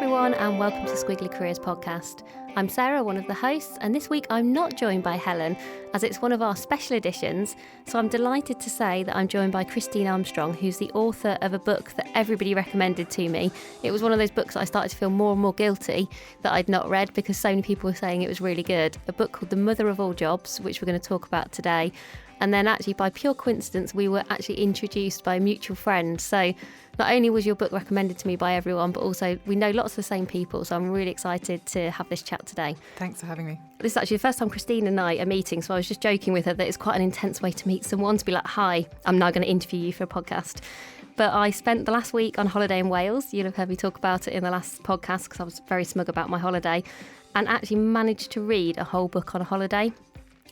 everyone, and welcome to Squiggly Careers podcast. I'm Sarah, one of the hosts, and this week I'm not joined by Helen, as it's one of our special editions, so I'm delighted to say that I'm joined by Christine Armstrong, who's the author of a book that everybody recommended to me. It was one of those books that I started to feel more and more guilty that I'd not read because so many people were saying it was really good. A book called The Mother of All Jobs, which we're going to talk about today. And then actually, by pure coincidence, we were actually introduced by a mutual friend. So not only was your book recommended to me by everyone, but also we know lots of the same people. So I'm really excited to have this chat today. Thanks for having me. This is actually the first time Christine and I are meeting. So I was just joking with her that it's quite an intense way to meet someone, to be like, hi, I'm now going to interview you for a podcast. But I spent the last week on holiday in Wales. You'll have heard me talk about it in the last podcast because I was very smug about my holiday, and actually managed to read a whole book on a holiday,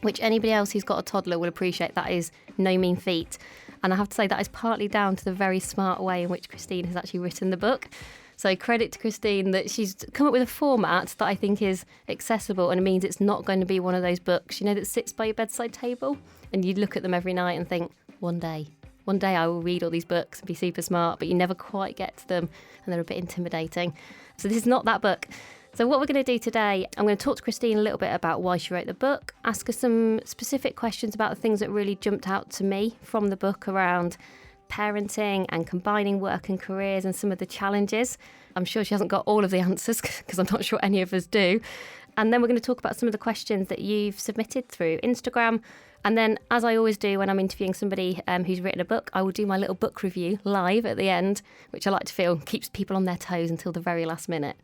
which anybody else who's got a toddler will appreciate. That is no mean feat. And I have to say that is partly down to the very smart way in which Christine has actually written the book. So credit to Christine that she's come up with a format that I think is accessible, and it means it's not going to be one of those books, you know, that sits by your bedside table and you look at them every night and think, one day I will read all these books and be super smart, but you never quite get to them and they're a bit intimidating. So this is not that book. So what we're going to do today, I'm going to talk to Christine a little bit about why she wrote the book, ask her some specific questions about the things that really jumped out to me from the book around parenting and combining work and careers and some of the challenges. I'm sure she hasn't got all of the answers because I'm not sure any of us do. And then we're going to talk about some of the questions that you've submitted through Instagram. And then, as I always do when I'm interviewing somebody who's written a book, I will do my little book review live at the end, which I like to feel keeps people on their toes until the very last minute.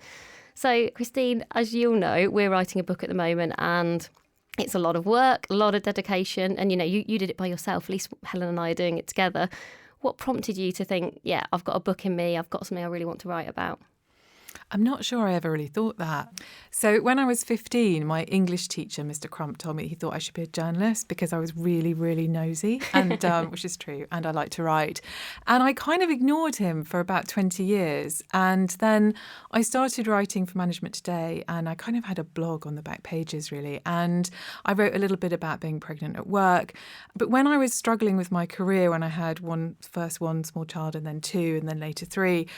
So, Christine, as you'll know, we're writing a book at the moment and it's a lot of work, a lot of dedication. And, you know, you did it by yourself. At least Helen and I are doing it together. What prompted you to think, yeah, I've got a book in me. I've got something I really want to write about? I'm not sure I ever really thought that. So when I was 15, my English teacher, Mr. Crump, told me he thought I should be a journalist because I was really, really nosy, and which is true, and I like to write. And I kind of ignored him for about 20 years. And then I started writing for Management Today, and I kind of had a blog on the back pages, really. And I wrote a little bit about being pregnant at work. But when I was struggling with my career, when I had first one small child and then two and then later three,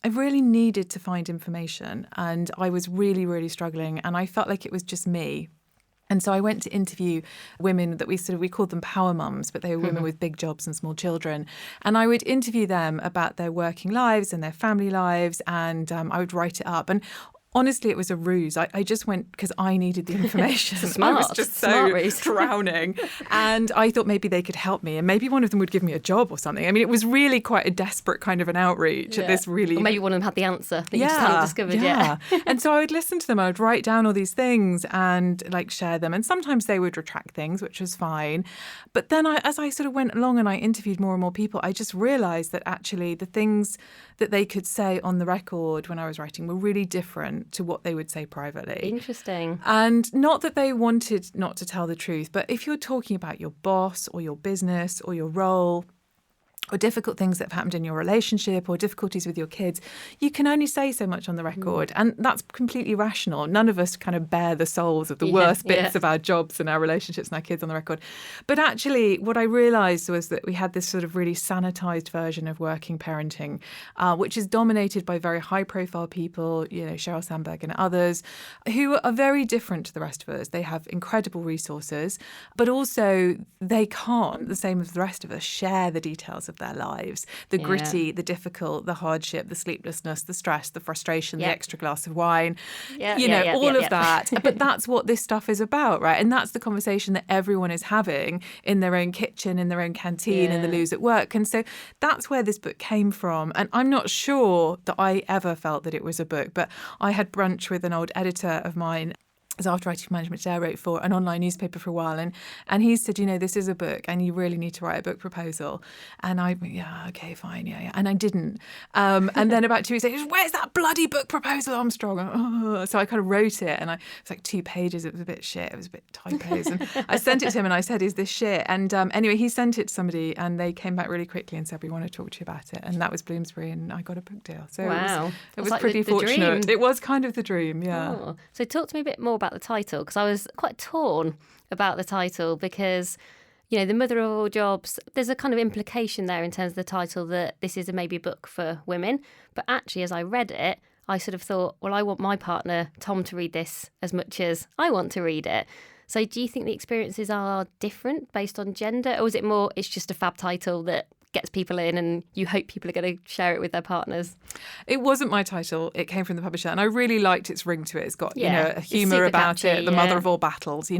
I really needed to find information, and I was really, really struggling, and I felt like it was just me. And so I went to interview women that we called them power mums, but they were women with big jobs and small children. And I would interview them about their working lives and their family lives, and I would write it up. And honestly, it was a ruse. I just went because I needed the information. I was just so drowning. And I thought maybe they could help me, and maybe one of them would give me a job or something. I mean, it was really quite a desperate kind of an outreach at this really... Or maybe one of them had the answer that you just hadn't discovered yet. And so I would listen to them. I would write down all these things and share them. And sometimes they would retract things, which was fine. But then as I sort of went along and I interviewed more and more people, I just realised that actually the things that they could say on the record when I was writing were really different to what they would say privately. Interesting. And not that they wanted not to tell the truth, but if you're talking about your boss or your business or your role or difficult things that have happened in your relationship or difficulties with your kids, you can only say so much on the record. And that's completely rational. None of us kind of bear the souls of the worst bits of our jobs and our relationships and our kids on the record. But actually, what I realised was that we had this sort of really sanitised version of working parenting, which is dominated by very high-profile people, you know, Sheryl Sandberg and others, who are very different to the rest of us. They have incredible resources, but also they can't, the same as the rest of us, share the details of their lives, the gritty, the difficult, the hardship, the sleeplessness, the stress, the frustration, the extra glass of wine, all of that. But that's what this stuff is about, right? And that's the conversation that everyone is having in their own kitchen, in their own canteen, in the loos at work. And so that's where this book came from. And I'm not sure that I ever felt that it was a book, but I had brunch with an old editor of mine. As after writing for Management Today, I wrote for an online newspaper for a while, and he said, you know, this is a book and you really need to write a book proposal. And I, okay, fine, and I didn't. And then about 2 weeks later, where's that bloody book proposal, Armstrong? So I kind of wrote it, and it was like 2 pages. It was a bit shit. It was a bit typos. And I sent it to him and I said, is this shit? And anyway, he sent it to somebody and they came back really quickly and said, we want to talk to you about it. And that was Bloomsbury, and I got a book deal. So it was like pretty fortunate. It was kind of the dream, yeah. Oh. So talk to me a bit more about the title, because I was quite torn about the title because, you know, The Mother of All Jobs, there's a kind of implication there in terms of the title that this is maybe a book for women. But actually, as I read it, I sort of thought, well, I want my partner, Tom, to read this as much as I want to read it. So do you think the experiences are different based on gender, or is it more it's just a fab title that gets people in and you hope people are going to share it with their partners? It wasn't my title. It came from the publisher, and I really liked its ring to it. It's got, a It's humour super about catchy, it, the mother of all battles,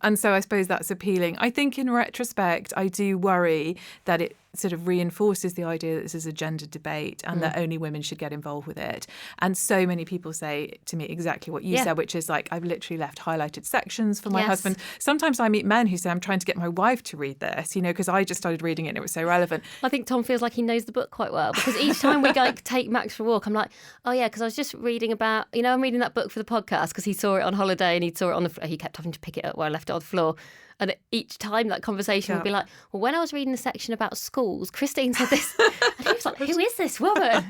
And so I suppose that's appealing. I think in retrospect, I do worry that it sort of reinforces the idea that this is a gender debate and that only women should get involved with it. And so many people say to me exactly what you said, which is like, I've literally left highlighted sections for my husband. Sometimes I meet men who say, I'm trying to get my wife to read this, because I just started reading it and it was so relevant. I think Tom feels like he knows the book quite well, because each time we go take Max for a walk, I'm like, oh yeah, because I was just reading about, I'm reading that book for the podcast because he saw it on holiday and he saw it on the floor. He kept having to pick it up while I left it on the floor. And each time that conversation would be like, well, when I was reading the section about schools, Christine said this. And he was like, who is this woman?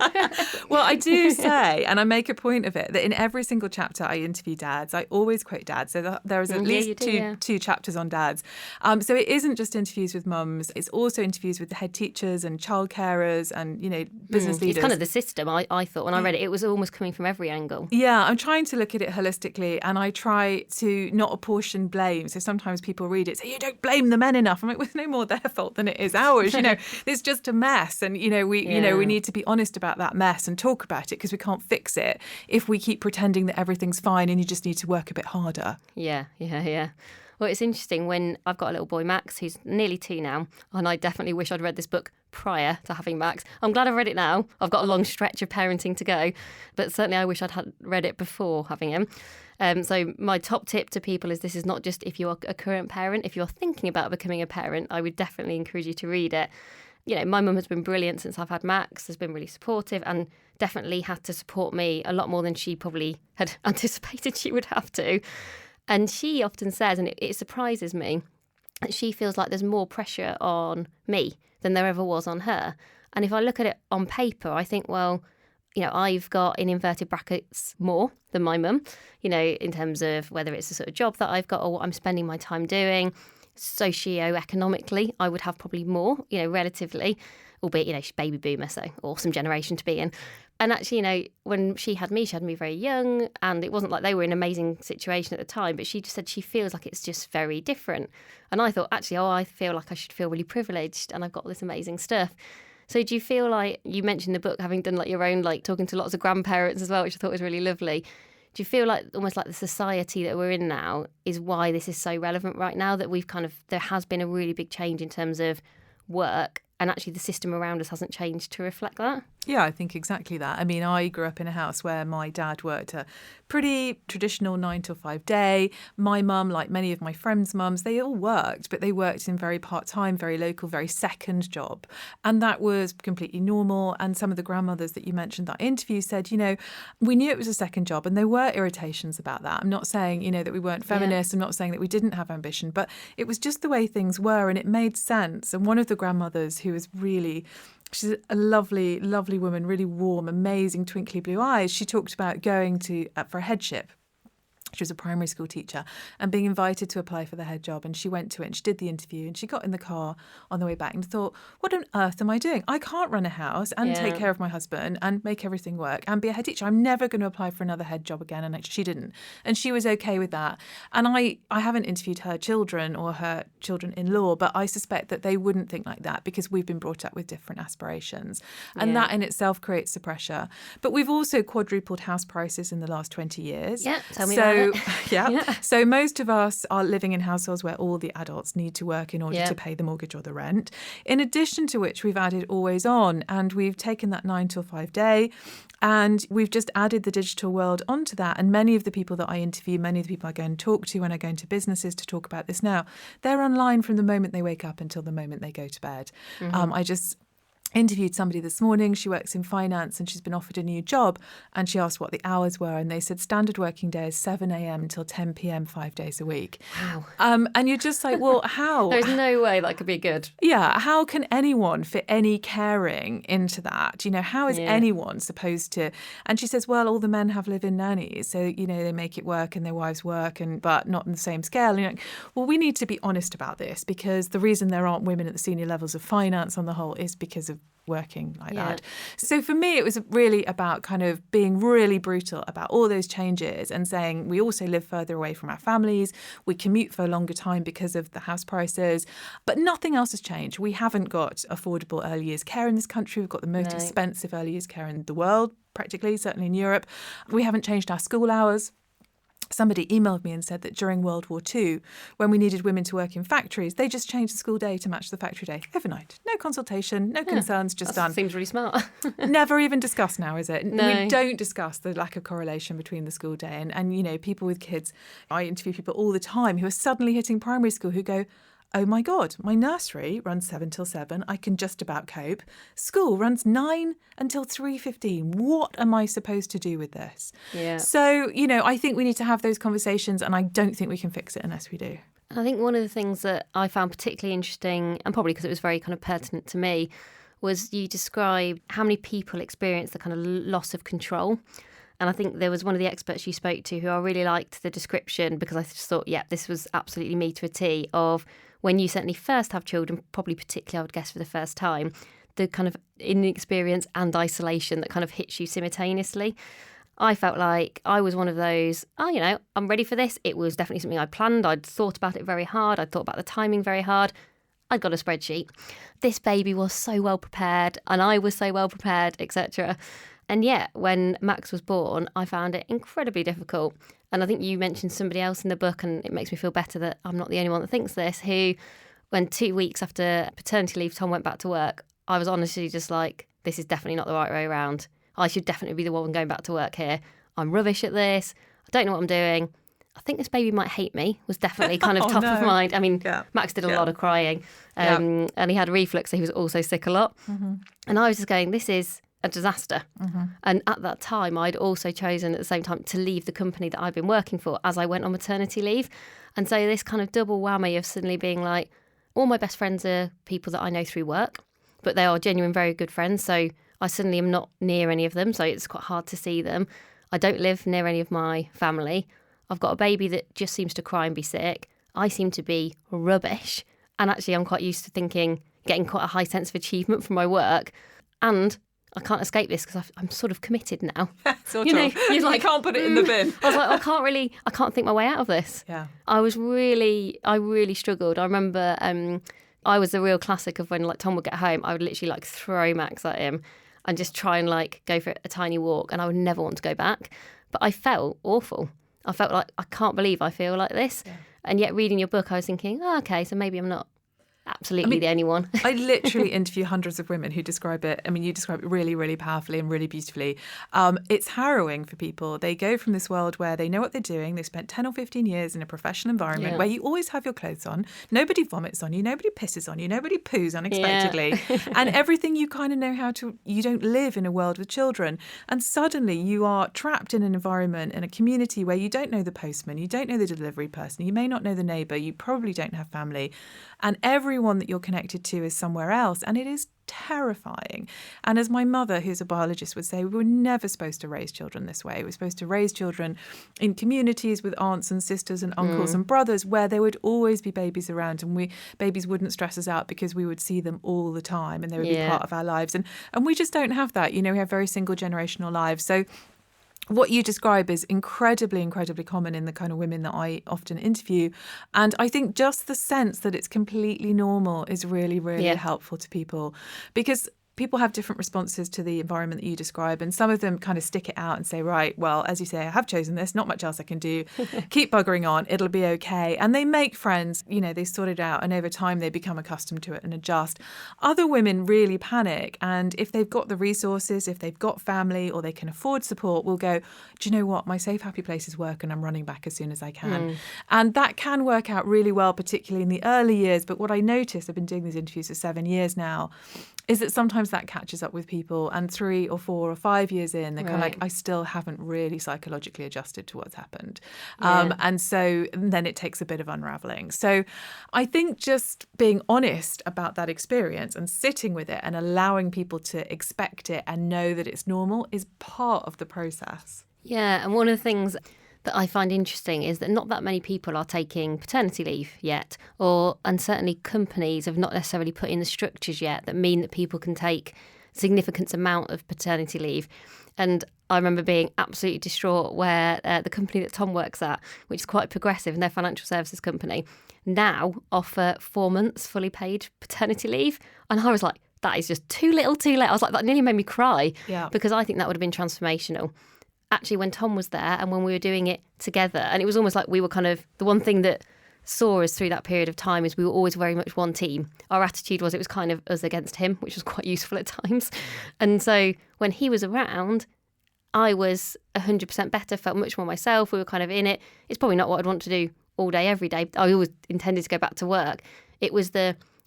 Well, I do say, and I make a point of it, that in every single chapter I interview dads. I always quote dads. So there is at least two chapters on dads. So it isn't just interviews with mums. It's also interviews with the head teachers and child carers and, business leaders. It's kind of the system, I thought, when I read it. It was almost coming from every angle. Yeah, I'm trying to look at it holistically, and I try to not apportion blame. So sometimes people read it, say, you don't blame the men enough. I'm like, well, it's no more their fault than it is ours. It's just a mess. And, we need to be honest about that mess and talk about it, because we can't fix it if we keep pretending that everything's fine and you just need to work a bit harder. Yeah. Well, it's interesting when I've got a little boy, Max, who's nearly 2 now, and I definitely wish I'd read this book prior to having Max. I'm glad I've read it now. I've got a long stretch of parenting to go, but certainly I wish I'd had read it before having him. So my top tip to people is, this is not just if you're a current parent. If you're thinking about becoming a parent, I would definitely encourage you to read it. My mum has been brilliant since I've had Max, has been really supportive and definitely had to support me a lot more than she probably had anticipated she would have to. And she often says, and it surprises me, that she feels like there's more pressure on me than there ever was on her. And if I look at it on paper, I think, well, I've got, in inverted brackets, more than my mum, in terms of whether it's the sort of job that I've got or what I'm spending my time doing. Socio-economically, I would have probably more, relatively, albeit, she's baby boomer, so awesome generation to be in. And actually, when she had me very young, and it wasn't like they were in an amazing situation at the time, but she just said she feels like it's just very different. And I thought, actually, I feel like I should feel really privileged and I've got this amazing stuff. So do you feel like, you mentioned the book, having done like your own, like talking to lots of grandparents as well, which I thought was really lovely. Do you feel like almost like the society that we're in now is why this is so relevant right now, that there has been a really big change in terms of work, and actually the system around us hasn't changed to reflect that? Yeah, I think exactly that. I mean, I grew up in a house where my dad worked a pretty traditional 9 to 5 day. My mum, like many of my friends' mums, they all worked, but they worked in very part-time, very local, very second job. And that was completely normal. And some of the grandmothers that you mentioned that interview said, we knew it was a second job, and there were irritations about that. I'm not saying, that we weren't feminists. I'm not saying that we didn't have ambition, but it was just the way things were, and it made sense. And one of the grandmothers, who was really... she's a lovely, lovely woman, really warm, amazing, twinkly blue eyes. She talked about going for a headship. She was a primary school teacher and being invited to apply for the head job. And she went to it and she did the interview and she got in the car on the way back and thought, what on earth am I doing? I can't run a house and take care of my husband and make everything work and be a head teacher. I'm never going to apply for another head job again. And she didn't. And she was okay with that. And I haven't interviewed her children or her children-in-law, but I suspect that they wouldn't think like that because we've been brought up with different aspirations. And that in itself creates the pressure. But we've also quadrupled house prices in the last 20 years. Yeah, tell me about it. So most of us are living in households where all the adults need to work in order to pay the mortgage or the rent. In addition to which, we've added always on, and we've taken that 9 to 5 day, and we've just added the digital world onto that. And many of the people that I interview, many of the people I go and talk to when I go into businesses to talk about this now, they're online from the moment they wake up until the moment they go to bed. I just interviewed somebody this morning. She works in finance and she's been offered a new job, and she asked what the hours were, and they said standard working day is 7 a.m. until 10 p.m. 5 days a week. Wow. And you're just like, well, how? There's no way that could be good. Yeah, how can anyone fit any caring into that? How is anyone supposed to? And she says, well, all the men have live-in nannies, so they make it work and their wives work, but not on the same scale. And you're like, well, we need to be honest about this, because the reason there aren't women at the senior levels of finance on the whole is because of working like that. So for me, it was really about kind of being really brutal about all those changes and saying we also live further away from our families. We commute for a longer time because of the house prices, but nothing else has changed. We haven't got affordable early years care in this country. We've got the most expensive early years care in the world, practically, certainly in Europe. We haven't changed our school hours. Somebody emailed me and said that during World War II, when we needed women to work in factories, they just changed the school day to match the factory day overnight. No consultation, no concerns, just done. Seems really smart. Never even discussed now, is it? No. We don't discuss the lack of correlation between the school day and you know, people with kids. I interview people all the time who are suddenly hitting primary school who go, oh my God, my nursery runs 7 till 7. I can just about cope. School runs 9 until 3:15. What am I supposed to do with this? Yeah. So, you know, I think we need to have those conversations and I don't think we can fix it unless we do. I think one of the things that I found particularly interesting, and probably because it was very kind of pertinent to me, was you described how many people experience the kind of loss of control. And I think there was one of the experts you spoke to who I really liked the description, because I just thought, yeah, this was absolutely me to a T, of when you certainly first have children, probably particularly I would guess for the first time, the kind of inexperience and isolation that kind of hits you simultaneously. I felt like I was one of those, you know, I'm ready for this. It was definitely something I planned. I'd thought about it very hard. I'd thought about the timing very hard. I'd got a spreadsheet. This baby was so well prepared and I was so well prepared, etc. And yet, when Max was born, I found it incredibly difficult. And I think you mentioned somebody else in the book, and it makes me feel better that I'm not the only one that thinks this, who, when 2 weeks after paternity leave, Tom went back to work, I was honestly just like, this is definitely not the right way around. I should definitely be the one going back to work here. I'm rubbish at this. I don't know what I'm doing. I think this baby might hate me was definitely kind of top of mind. I mean, Max did a lot of crying and he had reflux, so he was also sick a lot. Mm-hmm. And I was just going, this is a disaster. Mm-hmm. And at that time, I'd also chosen at the same time to leave the company that I'd been working for as I went on maternity leave. And so this kind of double whammy of suddenly being like, all my best friends are people that I know through work, but they are genuine, very good friends. So I suddenly am not near any of them. So it's quite hard to see them. I don't live near any of my family. I've got a baby that just seems to cry and be sick. I seem to be rubbish. And actually, I'm quite used to getting quite a high sense of achievement from my work. And I can't escape this because I'm sort of committed now. You're like, you can't put it in the bin. I was like, I can't think my way out of this. Yeah. I really struggled. I remember I was the real classic of when like Tom would get home, I would literally like throw Max at him and just try and like go for a tiny walk, and I would never want to go back. But I felt awful. I felt like, I can't believe I feel like this. Yeah. And yet reading your book, I was thinking, okay, so maybe I'm not absolutely the only one. I literally interview hundreds of women who describe it. I mean, you describe it really, really powerfully and really beautifully. It's harrowing for people. They go from this world where they know what they're doing. They've spent 10 or 15 years in a professional environment where you always have your clothes on. Nobody vomits on you. Nobody pisses on you. Nobody poos unexpectedly. Yeah. And everything you kind of know how to, you don't live in a world with children. And suddenly you are trapped in an environment, in a community where you don't know the postman, you don't know the delivery person, you may not know the neighbour, you probably don't have family. And everyone that you're connected to is somewhere else. And it is terrifying. And as my mother, who's a biologist, would say, we were never supposed to raise children this way. We're supposed to raise children in communities with aunts and sisters and uncles and brothers where there would always be babies around, and babies wouldn't stress us out because we would see them all the time and they would be part of our lives. And we just don't have that. You know, we have very single generational lives. So what you describe is incredibly, incredibly common in the kind of women that I often interview. And I think just the sense that it's completely normal is really, really helpful to people, because people have different responses to the environment that you describe. And some of them kind of stick it out and say, right, well, as you say, I have chosen this, not much else I can do. Keep buggering on. It'll be okay. And they make friends, you know, they sort it out. And over time, they become accustomed to it and adjust. Other women really panic. And if they've got the resources, if they've got family or they can afford support, will go, do you know what? My safe, happy place is work and I'm running back as soon as I can. And that can work out really well, particularly in the early years. But what I noticed, I've been doing these interviews for 7 years now, is that sometimes that catches up with people, and 3 or 4 or 5 years in, they're kind of like, I still haven't really psychologically adjusted to what's happened. And so then it takes a bit of unraveling. So I think just being honest about that experience and sitting with it and allowing people to expect it and know that it's normal is part of the process. Yeah, and one of the things that I find interesting is that not that many people are taking paternity leave yet, and certainly companies have not necessarily put in the structures yet that mean that people can take significant amount of paternity leave. And I remember being absolutely distraught where the company that Tom works at, which is quite progressive and their financial services company, now offer 4 months fully paid paternity leave. And I was like, that is just too little, too late. I was like, that nearly made me cry because I think that would have been transformational. Actually, when Tom was there and when we were doing it together, and it was almost like we were kind of, the one thing that saw us through that period of time is we were always very much one team. Our attitude was it was kind of us against him, which was quite useful at times. And so when he was around, I was 100% better, felt much more myself. We were kind of in it. It's probably not what I'd want to do all day, every day. I always intended to go back to work. It was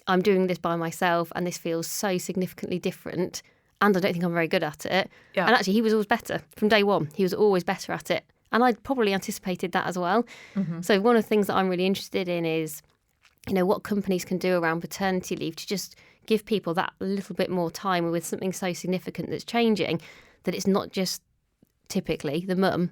I'm doing this by myself and this feels so significantly different and I don't think I'm very good at it. Yeah. And actually, he was always better from day one. He was always better at it. And I'd probably anticipated that as well. Mm-hmm. So one of the things that I'm really interested in is, what companies can do around paternity leave to just give people that little bit more time with something so significant that's changing, that it's not just typically the mum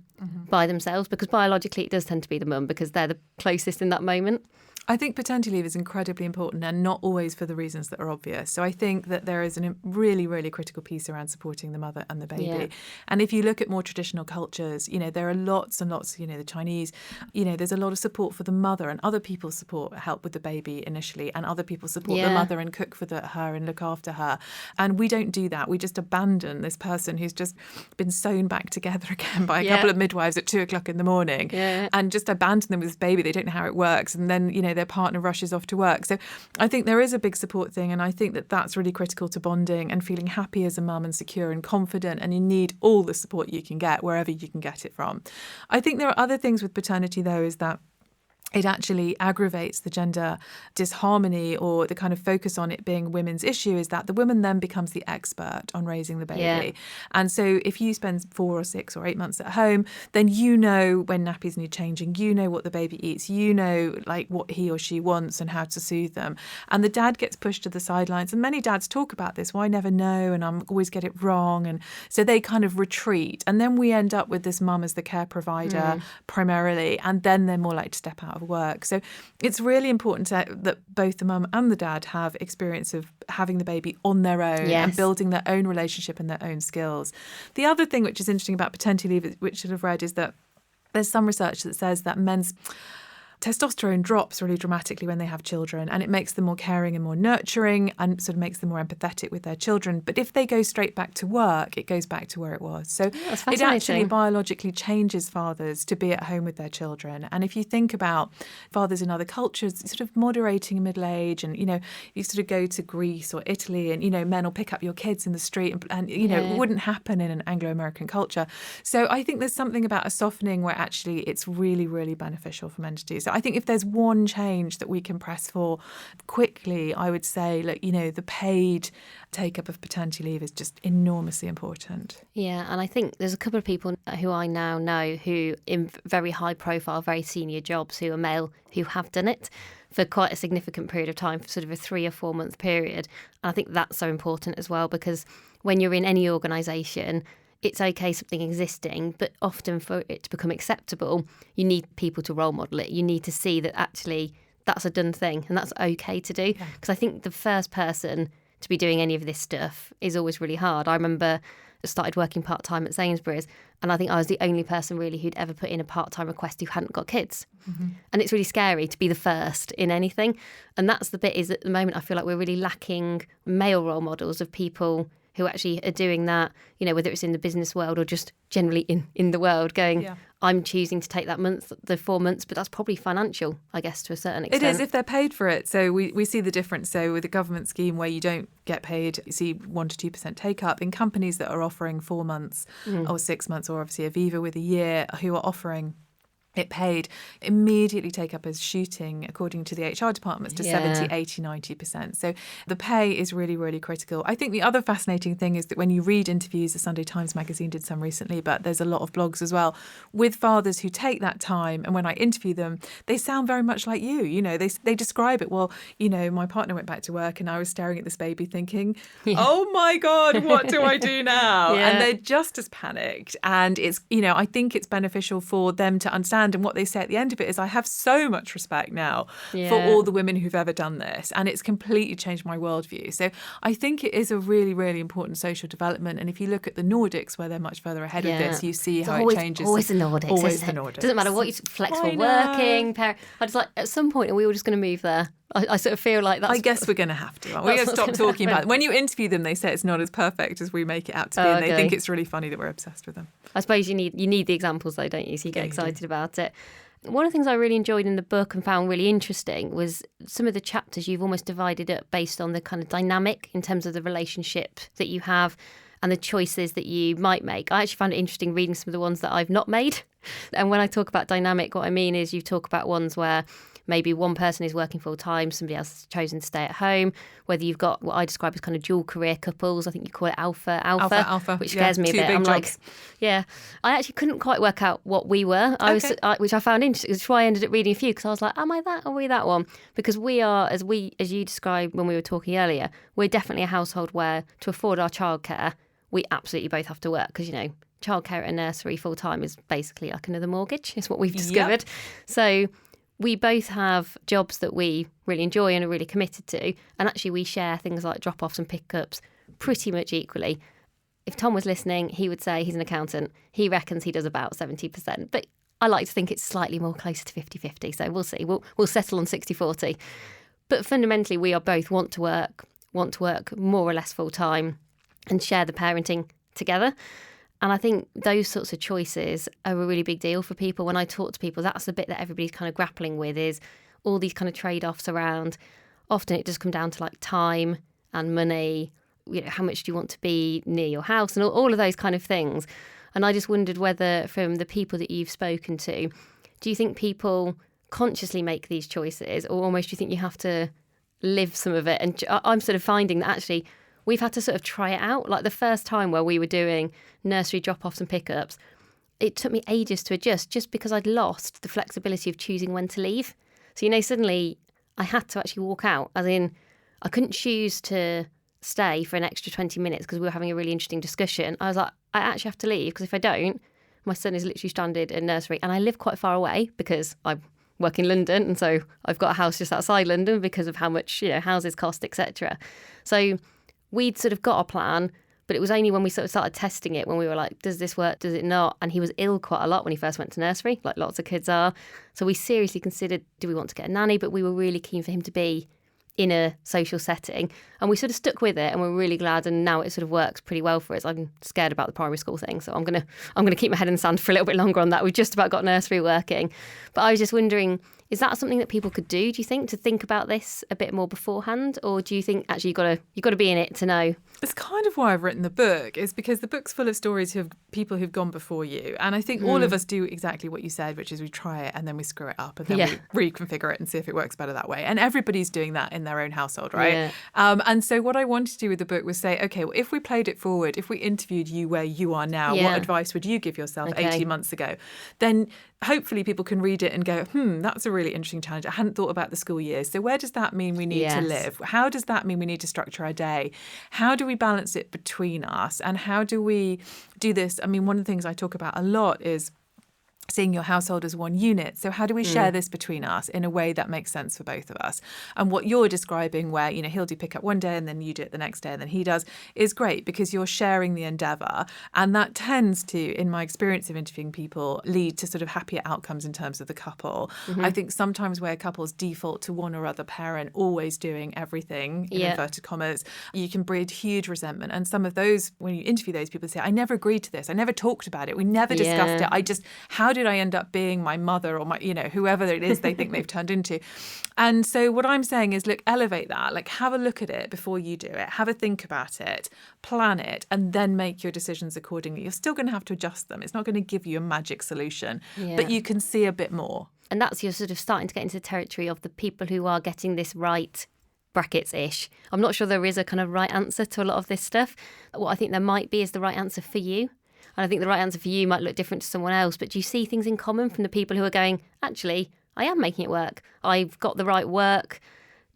by themselves, because biologically it does tend to be the mum because they're the closest in that moment. I think paternity leave is incredibly important and not always for the reasons that are obvious. So I think that there is a really, really critical piece around supporting the mother and the baby. Yeah. And if you look at more traditional cultures, there are lots and lots, the Chinese, there's a lot of support for the mother and other people help with the baby initially, and other people support the mother and cook for her and look after her. And we don't do that. We just abandon this person who's just been sewn back together again by a couple of midwives at 2:00 in the morning and just abandon them with this baby. They don't know how it works. And then, their partner rushes off to work. So I think there is a big support thing, and I think that that's really critical to bonding and feeling happy as a mum and secure and confident, and you need all the support you can get wherever you can get it from. I think there are other things with paternity, though, is that it actually aggravates the gender disharmony, or the kind of focus on it being women's issue, is that the woman then becomes the expert on raising the baby. Yeah. And so if you spend 4 or 6 or 8 months at home, then when nappies need changing, what the baby eats, like what he or she wants and how to soothe them. And the dad gets pushed to the sidelines. And many dads talk about this, well, I never know and I'm always get it wrong. And so they kind of retreat. And then we end up with this mum as the care provider primarily, and then they're more likely to step out of work. So it's really important that both the mum and the dad have experience of having the baby on their own and building their own relationship and their own skills. The other thing which is interesting about paternity leave, which I've read, is that there's some research that says that men's testosterone drops really dramatically when they have children, and it makes them more caring and more nurturing and sort of makes them more empathetic with their children. But if they go straight back to work, it goes back to where it was. So it actually biologically changes fathers to be at home with their children. And if you think about fathers in other cultures, sort of moderating in middle age, and, you sort of go to Greece or Italy and, men will pick up your kids in the street and it wouldn't happen in an Anglo-American culture. So I think there's something about a softening where actually it's really, really beneficial for men to do. So I think if there's one change that we can press for quickly, I would say, the paid take-up of paternity leave is just enormously important. Yeah, and I think there's a couple of people who I now know who in very high-profile, very senior jobs who are male who have done it for quite a significant period of time, for sort of a 3 or 4 month period. And I think that's so important as well, because when you're in any organisation, it's okay something existing, but often for it to become acceptable, you need people to role model it. You need to see that actually that's a done thing and that's okay to do. Because I think the first person to be doing any of this stuff is always really hard. I remember I started working part-time at Sainsbury's, and I think I was the only person really who'd ever put in a part-time request who hadn't got kids. Mm-hmm. And it's really scary to be the first in anything. And that's the bit, is at the moment I feel like we're really lacking male role models of people who actually are doing that, whether it's in the business world or just generally in the world, going, I'm choosing to take that month, the 4 months, but that's probably financial, I guess, to a certain extent. It is, if they're paid for it. So we see the difference. So with a government scheme where you don't get paid, you see 1 to 2% take up. In companies that are offering 4 months or 6 months, or obviously Aviva with a year, who are offering it paid, immediately take up as shooting, according to the HR departments, to 70, 80, 90%. So the pay is really, really critical. I think the other fascinating thing is that when you read interviews, the Sunday Times magazine did some recently, but there's a lot of blogs as well, with fathers who take that time, and when I interview them, they sound very much like you. They describe it, well, my partner went back to work and I was staring at this baby thinking, oh my God, what do I do now? And they're just as panicked. And it's, I think it's beneficial for them to understand understand, and what they say at the end of it is, I have so much respect now Yeah. for all the women who've ever done this, and it's completely changed my worldview. So I think it is a really, really important social development. And if you look at the Nordics, where they're much further ahead of this, you see how it changes. Always the Nordics. Always the Nordics. Doesn't matter what you flexible working. I just like, at some point, are we all just going to move there? I sort of feel like that's... I guess we're going to have to. We're going to stop talking about it. When you interview them, they say it's not as perfect as we make it out to be, and they think it's really funny that we're obsessed with them. I suppose you need the examples though, don't you? So you get excited about it. One of the things I really enjoyed in the book and found really interesting was some of the chapters you've almost divided up based on the kind of dynamic in terms of the relationship that you have and the choices that you might make. I actually found it interesting reading some of the ones that I've not made. And when I talk about dynamic, what I mean is you talk about ones where maybe one person is working full time, somebody else has chosen to stay at home, whether you've got what I describe as kind of dual career couples. I think you call it alpha, which scares me a bit. I'm like, I actually couldn't quite work out what we were, which I found interesting. That's why I ended up reading a few, because I was like, am I that or are we that one? Because we are, as you described when we were talking earlier, we're definitely a household where to afford our childcare, we absolutely both have to work, because, childcare at a nursery full time is basically like another mortgage, is what we've discovered. Yep. So we both have jobs that we really enjoy and are really committed to. And actually we share things like drop-offs and pick-ups pretty much equally. If Tom was listening, he would say he's an accountant. He reckons he does about 70%. But I like to think it's slightly more closer to 50-50. So we'll see. We'll settle on 60-40. But fundamentally, we are both want to work more or less full-time and share the parenting together. And I think those sorts of choices are a really big deal for people. When I talk to people, that's the bit that everybody's kind of grappling with, is all these kind of trade-offs around. Often it does come down to like time and money, how much do you want to be near your house and all of those kind of things. And I just wondered whether from the people that you've spoken to, do you think people consciously make these choices, or almost do you think you have to live some of it? And I'm sort of finding that actually we've had to sort of try it out. Like the first time where we were doing nursery drop-offs and pick-ups, it took me ages to adjust just because I'd lost the flexibility of choosing when to leave. So, suddenly I had to actually walk out, as in I couldn't choose to stay for an extra 20 minutes because we were having a really interesting discussion. I was like, I actually have to leave, because if I don't, my son is literally stranded in nursery. And I live quite far away because I work in London, and so I've got a house just outside London because of how much, houses cost, etc. So we'd sort of got a plan, but it was only when we sort of started testing it when we were like, does this work, does it not? And he was ill quite a lot when he first went to nursery, like lots of kids are. So we seriously considered, do we want to get a nanny? But we were really keen for him to be in a social setting. And we sort of stuck with it, and we're really glad. And now it sort of works pretty well for us. I'm scared about the primary school thing, so I'm gonna keep my head in the sand for a little bit longer on that. We've just about got nursery working. But I was just wondering, is that something that people could do, do you think, to think about this a bit more beforehand? Or do you think actually you've got to be in it to know? It's kind of why I've written the book, is because the book's full of stories of people who've gone before you. And I think all of us do exactly what you said, which is we try it and then we screw it up and then we reconfigure it and see if it works better that way. And everybody's doing that in their own household, right? Yeah. And so what I wanted to do with the book was say, okay, well, if we played it forward, if we interviewed you where you are now, what advice would you give yourself 18 months ago? Then hopefully people can read it and go, that's a really interesting challenge. I hadn't thought about the school years. So where does that mean we need to live? How does that mean we need to structure our day? How do we balance it between us? And how do we do this? I mean, one of the things I talk about a lot is seeing your household as one unit. So how do we share this between us in a way that makes sense for both of us? And what you're describing, where, he'll do pick up one day and then you do it the next day and then he does, is great, because you're sharing the endeavour. And that tends to, in my experience of interviewing people, lead to sort of happier outcomes in terms of the couple. Mm-hmm. I think sometimes where couples default to one or other parent always doing everything, in inverted commas, you can breed huge resentment. And some of those, when you interview those people, say, I never agreed to this. I never talked about it. We never discussed it. How did I end up being my mother or my, whoever it is they think they've turned into? And so what I'm saying is, look, elevate that, like have a look at it before you do it, have a think about it, plan it, and then make your decisions accordingly. You're still going to have to adjust them. It's not going to give you a magic solution, but you can see a bit more. And that's, you're sort of starting to get into the territory of the people who are getting this right, brackets-ish. I'm not sure there is a kind of right answer to a lot of this stuff. What I think there might be is the right answer for you. And I think the right answer for you might look different to someone else. But do you see things in common from the people who are going, actually, I am making it work. I've got the right work.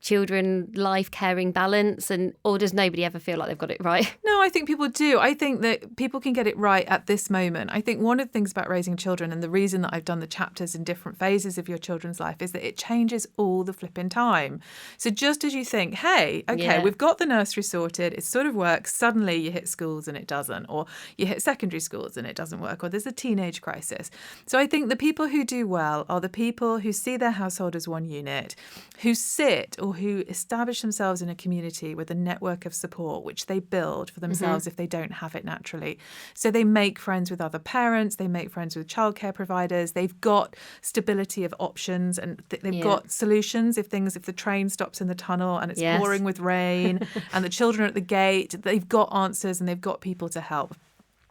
children life, caring balance, or does nobody ever feel like they've got it right? No, I think people do. I think that people can get it right at this moment. I think one of the things about raising children, and the reason that I've done the chapters in different phases of your children's life, is that it changes all the flipping time. So just as you think, hey, okay, we've got the nursery sorted, it sort of works, suddenly you hit schools and it doesn't, or you hit secondary schools and it doesn't work, or there's a teenage crisis. So I think the people who do well are the people who see their household as one unit, who sit or who establish themselves in a community with a network of support, which they build for themselves if they don't have it naturally. So they make friends with other parents, they make friends with childcare providers, they've got stability of options, and they've got solutions if the train stops in the tunnel and it's pouring with rain and the children are at the gate, they've got answers and they've got people to help.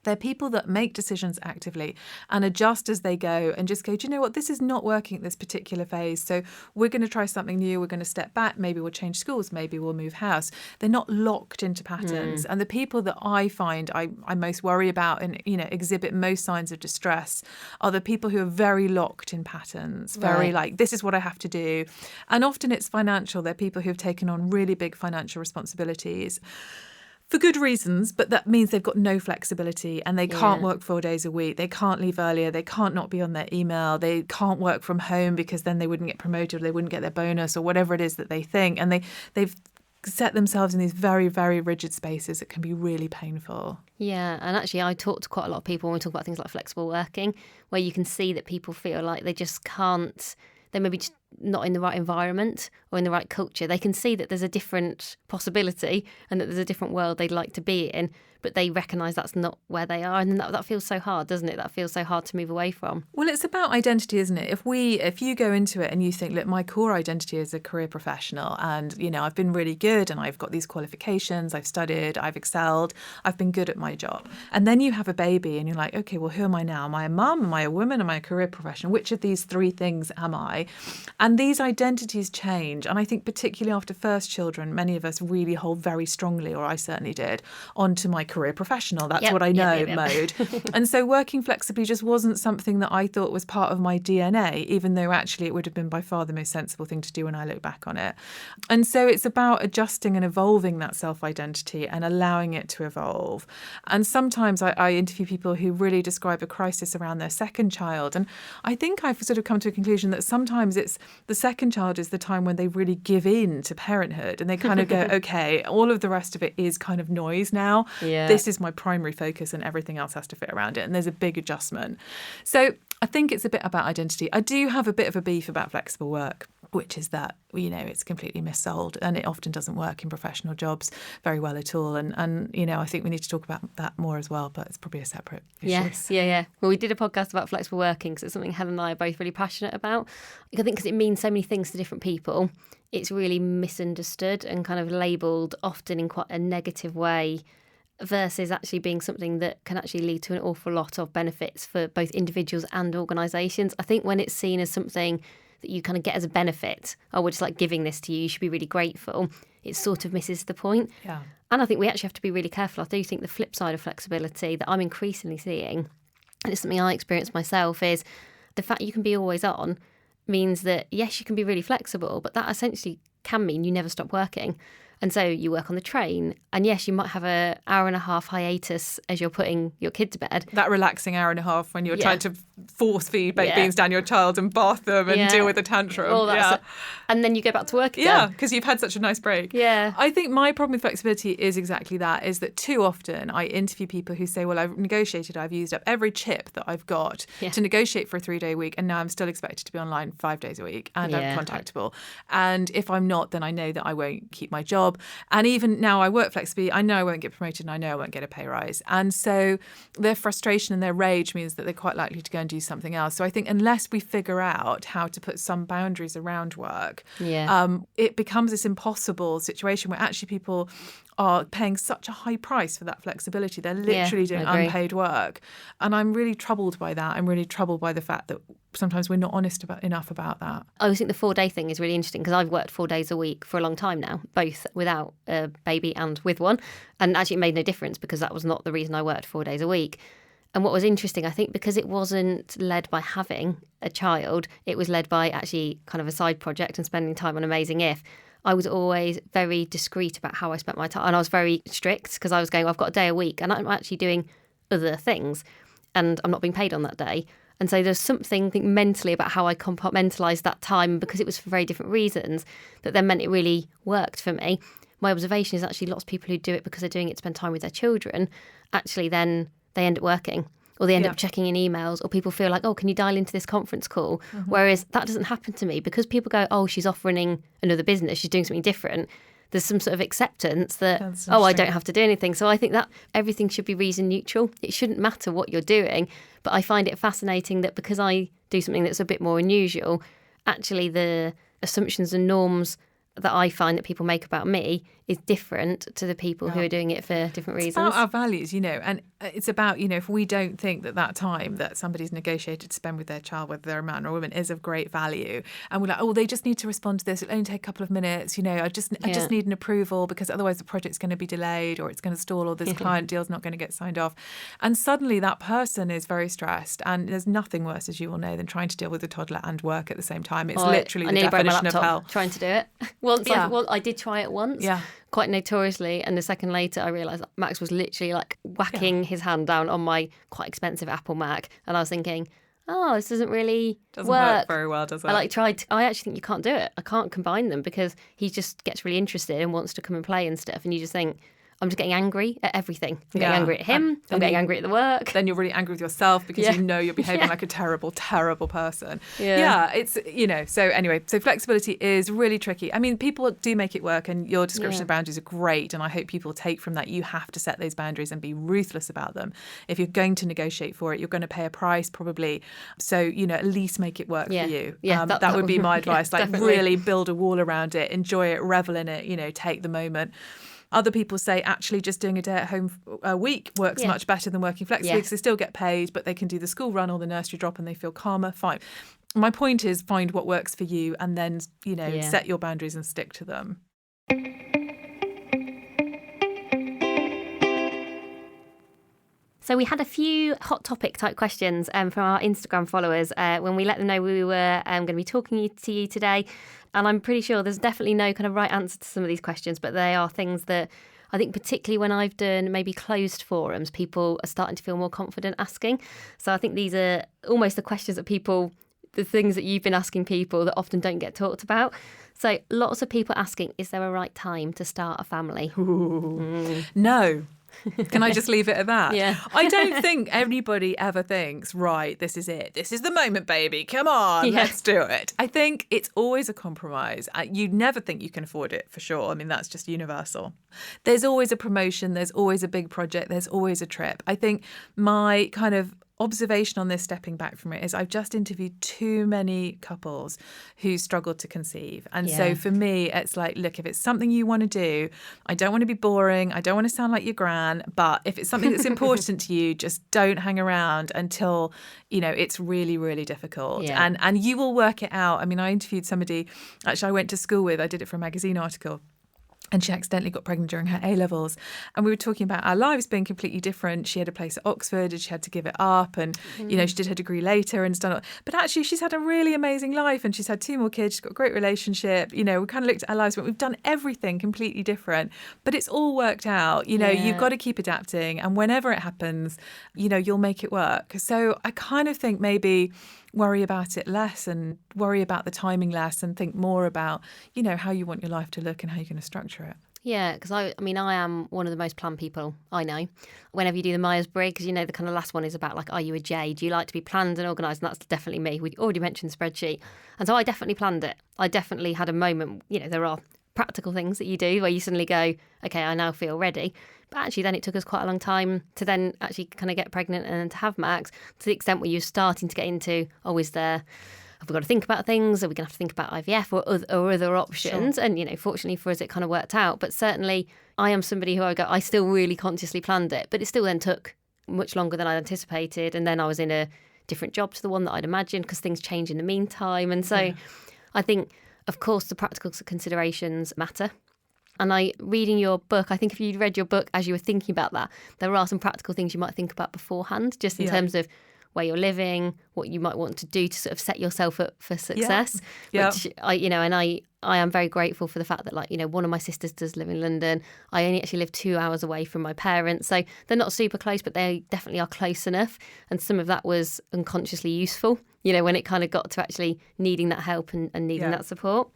They're people that make decisions actively and adjust as they go and just go, do you know what, this is not working at this particular phase, so we're going to try something new, we're going to step back, maybe we'll change schools, maybe we'll move house. They're not locked into patterns. And the people that I find I most worry about and, exhibit most signs of distress are the people who are very locked in patterns, very like, this is what I have to do. And often it's financial. They're people who've taken on really big financial responsibilities for good reasons, but that means they've got no flexibility and they can't work 4 days a week. They can't leave earlier. They can't not be on their email. They can't work from home because then they wouldn't get promoted or they wouldn't get their bonus or whatever it is that they think. And they've set themselves in these very, very rigid spaces that can be really painful. Yeah, and actually I talk to quite a lot of people when we talk about things like flexible working, where you can see that people feel like they just can't, they're maybe just not in the right environment or in the right culture. They can see that there's a different possibility and that there's a different world they'd like to be in, but they recognise that's not where they are. And that feels so hard, doesn't it? That feels so hard to move away from. Well, it's about identity, isn't it? If you go into it and you think, look, my core identity is a career professional and, I've been really good and I've got these qualifications, I've studied, I've excelled, I've been good at my job. And then you have a baby and you're like, okay, well, who am I now? Am I a mum? Am I a woman? Am I a career professional? Which of these three things am I? And these identities change. And I think particularly after first children, many of us really hold very strongly, or I certainly did, onto my career professional. That's what I know mode. And so working flexibly just wasn't something that I thought was part of my DNA, even though actually it would have been by far the most sensible thing to do when I look back on it. And so it's about adjusting and evolving that self-identity and allowing it to evolve. And sometimes I interview people who really describe a crisis around their second child. And I think I've sort of come to a conclusion that sometimes it's the second child is the time when they really give in to parenthood and they kind of go, okay, all of the rest of it is kind of noise now. This is my primary focus and everything else has to fit around it. And there's a big adjustment. So I think it's a bit about identity. I do have a bit of a beef about flexible work, which is that, it's completely missold and it often doesn't work in professional jobs very well at all. And I think we need to talk about that more as well, but it's probably a separate issue. Yes, yeah. Well, we did a podcast about flexible working because it's something Helen and I are both really passionate about. I think because it means so many things to different people, it's really misunderstood and kind of labelled often in quite a negative way, versus actually being something that can actually lead to an awful lot of benefits for both individuals and organisations. I think when it's seen as something that you kind of get as a benefit, we're just like giving this to you, you should be really grateful, it sort of misses the point. Yeah. And I think we actually have to be really careful. I do think the flip side of flexibility that I'm increasingly seeing, and it's something I experience myself, is the fact you can be always on means that, yes, you can be really flexible, but that essentially can mean you never stop working. And so you work on the train, and yes, you might have an hour and a half hiatus as you're putting your kid to bed. That relaxing hour and a half when you're trying to force feed baked beans down your child and bath them and deal with a tantrum. And then you go back to work again. Yeah, because you've had such a nice break. Yeah. I think my problem with flexibility is exactly that, is that too often I interview people who say, well, I've used up every chip that I've got to negotiate for a 3-day week, and now I'm still expected to be online 5 days a week and I'm contactable. And if I'm not, then I know that I won't keep my job. And even now I work flexibly, I know I won't get promoted and I know I won't get a pay rise. And so their frustration and their rage means that they're quite likely to go and do something else. So I think unless we figure out how to put some boundaries around work, it becomes this impossible situation where actually people are paying such a high price for that flexibility. They're literally doing unpaid work. And I'm really troubled by that. I'm really troubled by the fact that sometimes we're not honest enough about that. I always think the 4-day thing is really interesting because I've worked 4 days a week for a long time now, both without a baby and with one. And actually it made no difference because that was not the reason I worked 4 days a week. And what was interesting, I think, because it wasn't led by having a child, it was led by actually kind of a side project and spending time on Amazing If. I was always very discreet about how I spent my time. And I was very strict because I was going, I've got a day a week and I'm actually doing other things and I'm not being paid on that day. And so there's something, I think, mentally about how I compartmentalised that time, because it was for very different reasons, that then meant it really worked for me. My observation is actually lots of people who do it because they're doing it to spend time with their children, actually then they end up working. Or they end up checking in emails, or people feel like, oh, can you dial into this conference call? Mm-hmm. Whereas that doesn't happen to me, because people go, oh, she's off running another business, she's doing something different. There's some sort of acceptance that, oh, I don't have to do anything. So I think that everything should be reason neutral. It shouldn't matter what you're doing. But I find it fascinating that because I do something that's a bit more unusual, actually the assumptions and norms that I find that people make about me is different to the people who are doing it for different reasons. It's about our values, and it's about, if we don't think that time that somebody's negotiated to spend with their child, whether they're a man or a woman, is of great value, and we're like, oh, they just need to respond to this, it'll only take a couple of minutes, I just need an approval, because otherwise the project's going to be delayed, or it's going to stall, or this client deal's not going to get signed off. And suddenly that person is very stressed, and there's nothing worse, as you will know, than trying to deal with a toddler and work at the same time. It's literally the definition of hell. Trying to do it. I did try it once. Yeah. Quite notoriously, and a second later I realised Max was literally like whacking his hand down on my quite expensive Apple Mac, and I was thinking, oh, this doesn't work very well, does it? I I actually think you can't do it. I can't combine them, because he just gets really interested and wants to come and play and stuff, and you just think, I'm just getting angry at everything. I'm getting angry at him. I'm getting angry at the work. Then you're really angry with yourself, because you're behaving like a terrible, terrible person. It's, so anyway, so flexibility is really tricky. I mean, people do make it work, and your description of boundaries are great. And I hope people take from that, you have to set those boundaries and be ruthless about them. If you're going to negotiate for it, you're going to pay a price probably. So, at least make it work for you. That would be my advice. Really build a wall around it, enjoy it, revel in it, take the moment. Other people say actually just doing a day at home a week works much better than working flexibly, because they still get paid, but they can do the school run or the nursery drop and they feel calmer. Fine. My point is, find what works for you, and then, set your boundaries and stick to them. So we had a few hot topic type questions from our Instagram followers when we let them know we were going to be talking to you today. And I'm pretty sure there's definitely no kind of right answer to some of these questions, but they are things that I think particularly when I've done maybe closed forums, people are starting to feel more confident asking. So I think these are almost the questions that the things that you've been asking people that often don't get talked about. So lots of people asking, is there a right time to start a family? No. Can I just leave it at that? Yeah. I don't think anybody ever thinks, right, this is it. This is the moment, baby. Come on, let's do it. I think it's always a compromise. You never think you can afford it, for sure. I mean, that's just universal. There's always a promotion. There's always a big project. There's always a trip. I think my kind of observation on this, stepping back from it, is I've just interviewed too many couples who struggled to conceive. And so for me, it's like, look, if it's something you want to do, I don't want to be boring, I don't want to sound like your gran, but if it's something that's important to you, just don't hang around until, it's really, really difficult. And you will work it out. I mean, I interviewed somebody, actually I went to school with, I did it for a magazine article, and she accidentally got pregnant during her A-levels. And we were talking about our lives being completely different. She had a place at Oxford and she had to give it up. And, she did her degree later and done it. But actually, she's had a really amazing life, and she's had 2 more kids. She's got a great relationship. We kind of looked at our lives, but we've done everything completely different. But it's all worked out. You've got to keep adapting. And whenever it happens, you'll make it work. So I kind of think maybe worry about it less and worry about the timing less, and think more about, how you want your life to look and how you're going to structure it. Yeah, because I am one of the most planned people I know. Whenever you do the Myers-Briggs, the kind of last one is about are you a J? Do you like to be planned and organised? And that's definitely me. We already mentioned the spreadsheet. And so I definitely planned it. I definitely had a moment, there are practical things that you do where you suddenly go, okay, I now feel ready. But actually then it took us quite a long time to then actually kind of get pregnant and to have Max, to the extent where you're starting to get into, have we got to think about things? Are we going to have to think about IVF or other options? Sure. And, fortunately for us, it kind of worked out. But certainly I am somebody who I still really consciously planned it, but it still then took much longer than I'd anticipated. And then I was in a different job to the one that I'd imagined, because things change in the meantime. And so I think, of course, the practical considerations matter. And reading your book, I think if you'd read your book as you were thinking about that, there are some practical things you might think about beforehand, just in terms of where you're living, what you might want to do to sort of set yourself up for success. Yeah. Which I am very grateful for the fact that, like, you know, one of my sisters does live in London. I only actually live 2 hours away from my parents. So they're not super close, but they definitely are close enough. And some of that was unconsciously useful, you know, when it kind of got to actually needing that help and needing that support.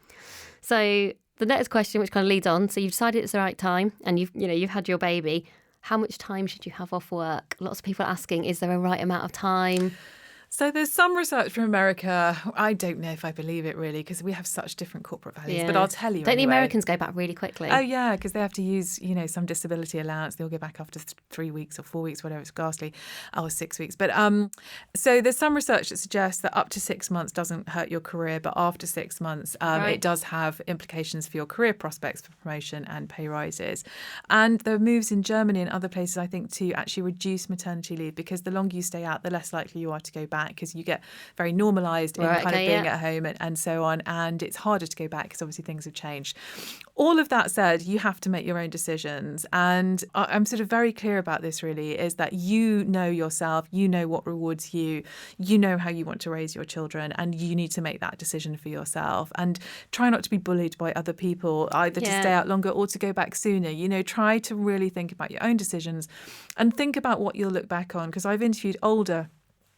So the next question, which kind of leads on, so you've decided it's the right time and you've had your baby. How much time should you have off work? Lots of people are asking, is there a right amount of time? So there's some research from America. I don't know if I believe it really, because we have such different corporate values. But I'll tell you Don't anyway. the Americans go back really quickly? Oh, yeah, because they have to use, you know, some disability allowance. They'll go back after 3 weeks or 4 weeks, whatever. It's ghastly. Or 6 weeks. But so there's some research that suggests that up to 6 months doesn't hurt your career. But after 6 months, it does have implications for your career prospects for promotion and pay rises. And there are moves in Germany and other places, I think, to actually reduce maternity leave, because the longer you stay out, the less likely you are to go back, because you get very normalised in kind of being at home and so on. And it's harder to go back because obviously things have changed. All of that said, you have to make your own decisions. And I'm sort of very clear about this really, is that you know yourself, you know what rewards you, you know how you want to raise your children, and you need to make that decision for yourself. And try not to be bullied by other people, either to stay out longer or to go back sooner. You know, try to really think about your own decisions and think about what you'll look back on. Because I've interviewed older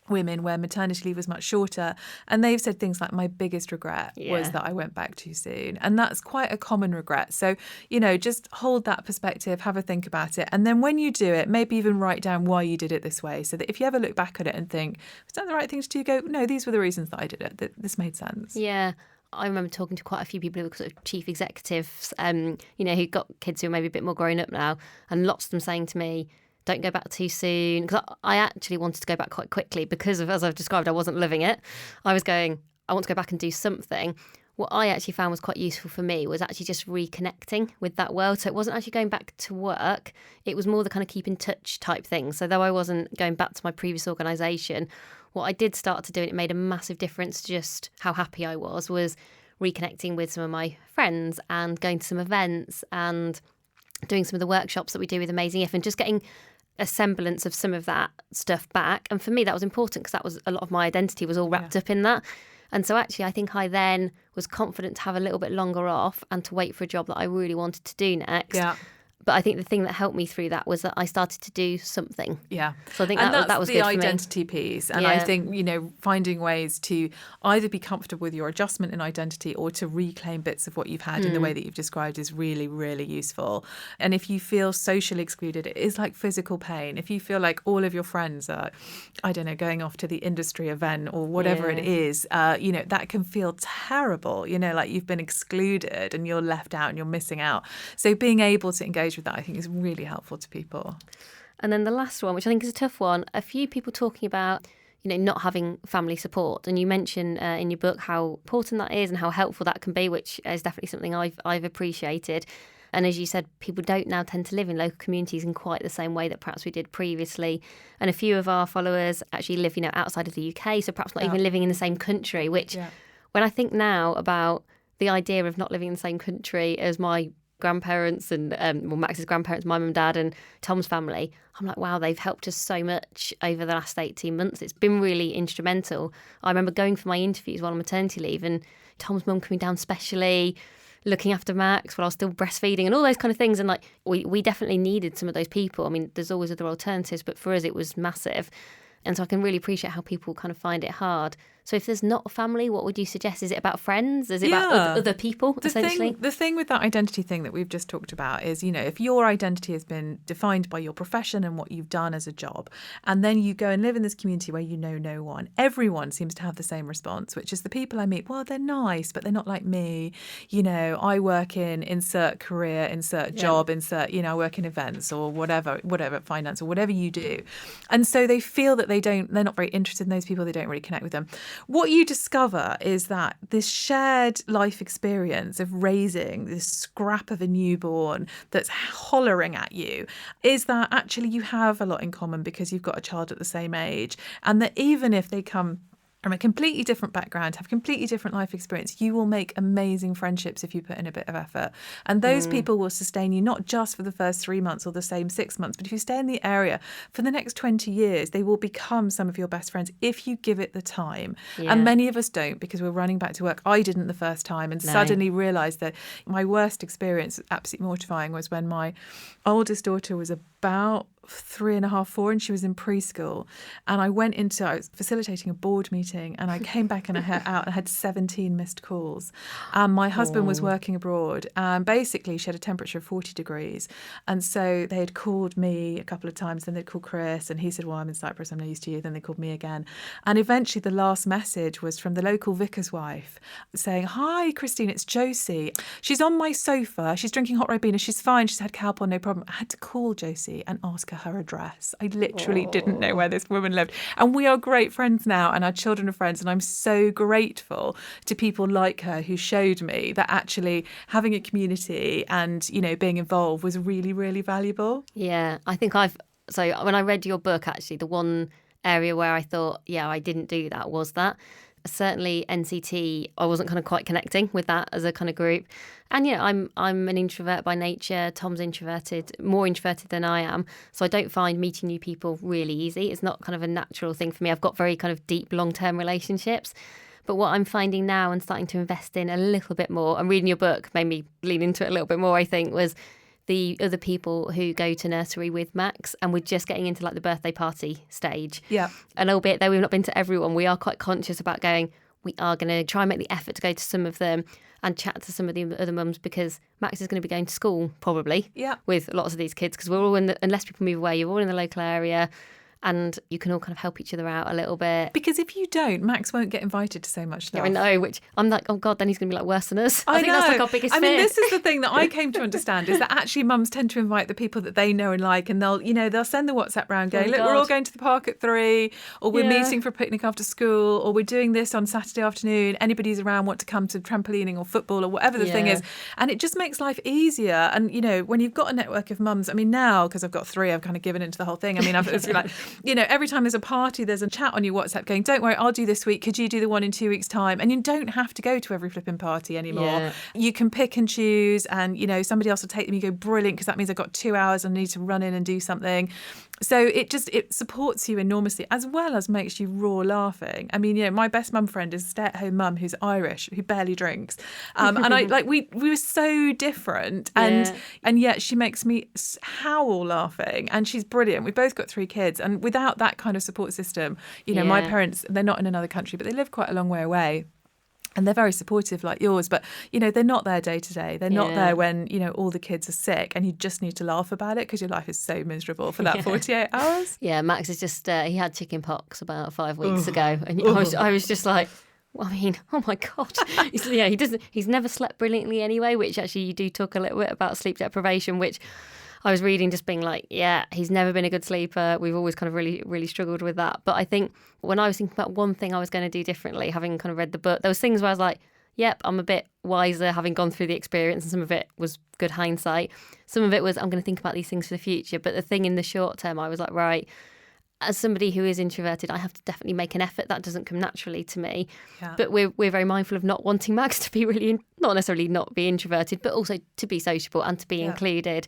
women where maternity leave was much shorter, and they've said things like, my biggest regret was that I went back too soon. And that's quite a common regret. So, you know, just hold that perspective, have a think about it, and then when you do it, maybe even write down why you did it this way, so that if you ever look back at it and think, was that the right thing to do, go, no, these were the reasons that I did it, that this made sense. I remember talking to quite a few people who were sort of chief executives, who got kids who are maybe a bit more grown up now, and lots of them saying to me, don't go back too soon. Because I actually wanted to go back quite quickly because of, as I've described, I wasn't living it. I was going, I want to go back and do something. What I actually found was quite useful for me was actually just reconnecting with that world. So it wasn't actually going back to work. It was more the kind of keep in touch type thing. So though I wasn't going back to my previous organisation, what I did start to do, and it made a massive difference to just how happy I was reconnecting with some of my friends and going to some events and doing some of the workshops that we do with Amazing If, and just getting a semblance of some of that stuff back. And for me, that was important because that was a lot of my identity was all wrapped up in that. And so actually, I think I then was confident to have a little bit longer off and to wait for a job that I really wanted to do next. Yeah. But I think the thing that helped me through that was that I started to do something. Yeah. So I think that was good for me. And that's the identity piece. And I think, you know, finding ways to either be comfortable with your adjustment in identity or to reclaim bits of what you've had in the way that you've described is really, really useful. And if you feel socially excluded, it is like physical pain. If you feel like all of your friends are, I don't know, going off to the industry event or whatever it is, that can feel terrible, like you've been excluded and you're left out and you're missing out. So being able to engage with that, I think, is really helpful to people. And then the last one, which I think is a tough one, a few people talking about, not having family support. And you mention in your book how important that is and how helpful that can be, which is definitely something I've appreciated. And as you said, people don't now tend to live in local communities in quite the same way that perhaps we did previously. And a few of our followers actually live, outside of the UK, so perhaps not even living in the same country, which when I think now about the idea of not living in the same country as my grandparents and Max's grandparents, my mum and dad and Tom's family, I'm like, wow, they've helped us so much over the last 18 months. It's been really instrumental. I remember going for my interviews while on maternity leave and Tom's mum coming down specially, looking after Max while I was still breastfeeding and all those kind of things. And like we definitely needed some of those people. I mean, there's always other alternatives, but for us it was massive. And so I can really appreciate how people kind of find it hard. So if there's not a family, what would you suggest? Is it about friends? Is it about other people, essentially? The thing with that identity thing that we've just talked about is, if your identity has been defined by your profession and what you've done as a job, and then you go and live in this community where you know no one, everyone seems to have the same response, which is the people I meet, well, they're nice, but they're not like me. I work in insert career, insert job, insert, I work in events or whatever, finance or whatever you do. And so they feel that they're not very interested in those people. They don't really connect with them. What you discover is that this shared life experience of raising this scrap of a newborn that's hollering at you is that actually you have a lot in common because you've got a child at the same age, and that even if they come from a completely different background, have completely different life experience, you will make amazing friendships if you put in a bit of effort. And those people will sustain you not just for the first 3 months or the same 6 months, but if you stay in the area for the next 20 years, they will become some of your best friends if you give it the time. Yeah. And many of us don't, because we're running back to work. I didn't the first time, and suddenly realised that my worst experience, absolutely mortifying, was when my oldest daughter was about 3.5, 4, and she was in preschool. And I was facilitating a board meeting, and I came back and I had 17 missed calls. And my husband was working abroad, and basically she had a temperature of 40 degrees. And so they had called me a couple of times, then they'd called Chris, and he said, well, I'm in Cyprus, I'm no use to you. Then they called me again. And eventually the last message was from the local vicar's wife saying, hi, Christine, it's Josie. She's on my sofa. She's drinking hot Ribena. She's fine. She's had Calpol, no problem. I had to call Josie and ask her address. I literally didn't know where this woman lived. And we are great friends now, and our children are friends. And I'm so grateful to people like her who showed me that actually having a community and, being involved was really, really valuable. Yeah, I think so when I read your book, actually, the one area where I thought, I didn't do that was that. Certainly NCT, I wasn't kind of quite connecting with that as a kind of group. And I'm an introvert by nature. Tom's more introverted than I am. So I don't find meeting new people really easy. It's not kind of a natural thing for me. I've got very kind of deep long-term relationships. But what I'm finding now and starting to invest in a little bit more, and reading your book made me lean into it a little bit more, I think, was the other people who go to nursery with Max, and we're just getting into like the birthday party stage. Yeah. And albeit though we've not been to everyone, we are quite conscious about we are going to try and make the effort to go to some of them and chat to some of the other mums, because Max is going to be going to school probably with lots of these kids, because we're all unless people move away, you're all in the local area. And you can all kind of help each other out a little bit. Because if you don't, Max won't get invited to so much stuff. Yeah, I know, which I'm like, oh God, then he's going to be like worse than us. I think know. That's like our biggest fear. I mean, this is the thing that I came to understand, is that actually mums tend to invite the people that they know and like, and they'll send the WhatsApp round going, look, we're all going to the park at 3, or we're meeting for a picnic after school, or we're doing this on Saturday afternoon. Anybody's around, want to come to trampolining or football or whatever the thing is. And it just makes life easier. And, when you've got a network of mums, I mean, now, because I've got 3, I've kind of given into the whole thing. I mean, it's like, every time there's a party, there's a chat on your WhatsApp going, don't worry, I'll do this week, could you do the one in 2 weeks' time? And you don't have to go to every flipping party anymore. You can pick and choose, and somebody else will take them. You go, brilliant, because that means I've got 2 hours and I need to run in and do something. So it supports you enormously, as well as makes you raw laughing. I mean, my best mum friend is a stay-at-home mum who's Irish, who barely drinks, and we were so different, and yet she makes me howl laughing, and she's brilliant. We've both got 3 kids, and without that kind of support system, my parents, they're not in another country, but they live quite a long way away. And they're very supportive like yours, but, they're not there day to day. They're not there when, all the kids are sick, and you just need to laugh about it because your life is so miserable for that 48 hours. Yeah, Max is just, he had chicken pox about 5 weeks ago. And I was just like, I mean, oh my God. He's never slept brilliantly anyway, which actually you do talk a little bit about sleep deprivation, which I was reading, just being like, he's never been a good sleeper. We've always kind of really, really struggled with that. But I think when I was thinking about one thing I was going to do differently, having kind of read the book, there was things where I was like, yep, I'm a bit wiser having gone through the experience, and some of it was good hindsight. Some of it was, I'm going to think about these things for the future. But the thing in the short term, I was like, right, as somebody who is introverted, I have to definitely make an effort. That doesn't come naturally to me. Yeah. But we're very mindful of not wanting Max to be really, not necessarily not be introverted, but also to be sociable and to be included.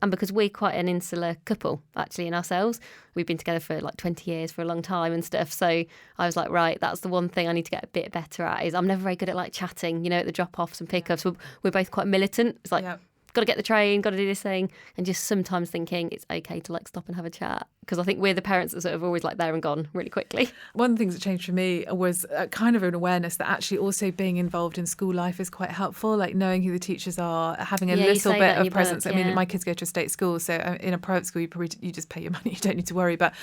And because we're quite an insular couple, actually, in ourselves, we've been together for like 20 years, for a long time and stuff. So I was like, right, that's the one thing I need to get a bit better at, is I'm never very good at like chatting, at the drop-offs and pick-ups. We're both quite militant. It's like, got to get the train, got to do this thing. And just sometimes thinking it's okay to like stop and have a chat. Because I think we're the parents that sort of always like there and gone really quickly. One of the things that changed for me was kind of an awareness that actually also being involved in school life is quite helpful, like knowing who the teachers are, having a little bit of presence. I mean, my kids go to a state school, so in a private school, you just pay your money, you don't need to worry. But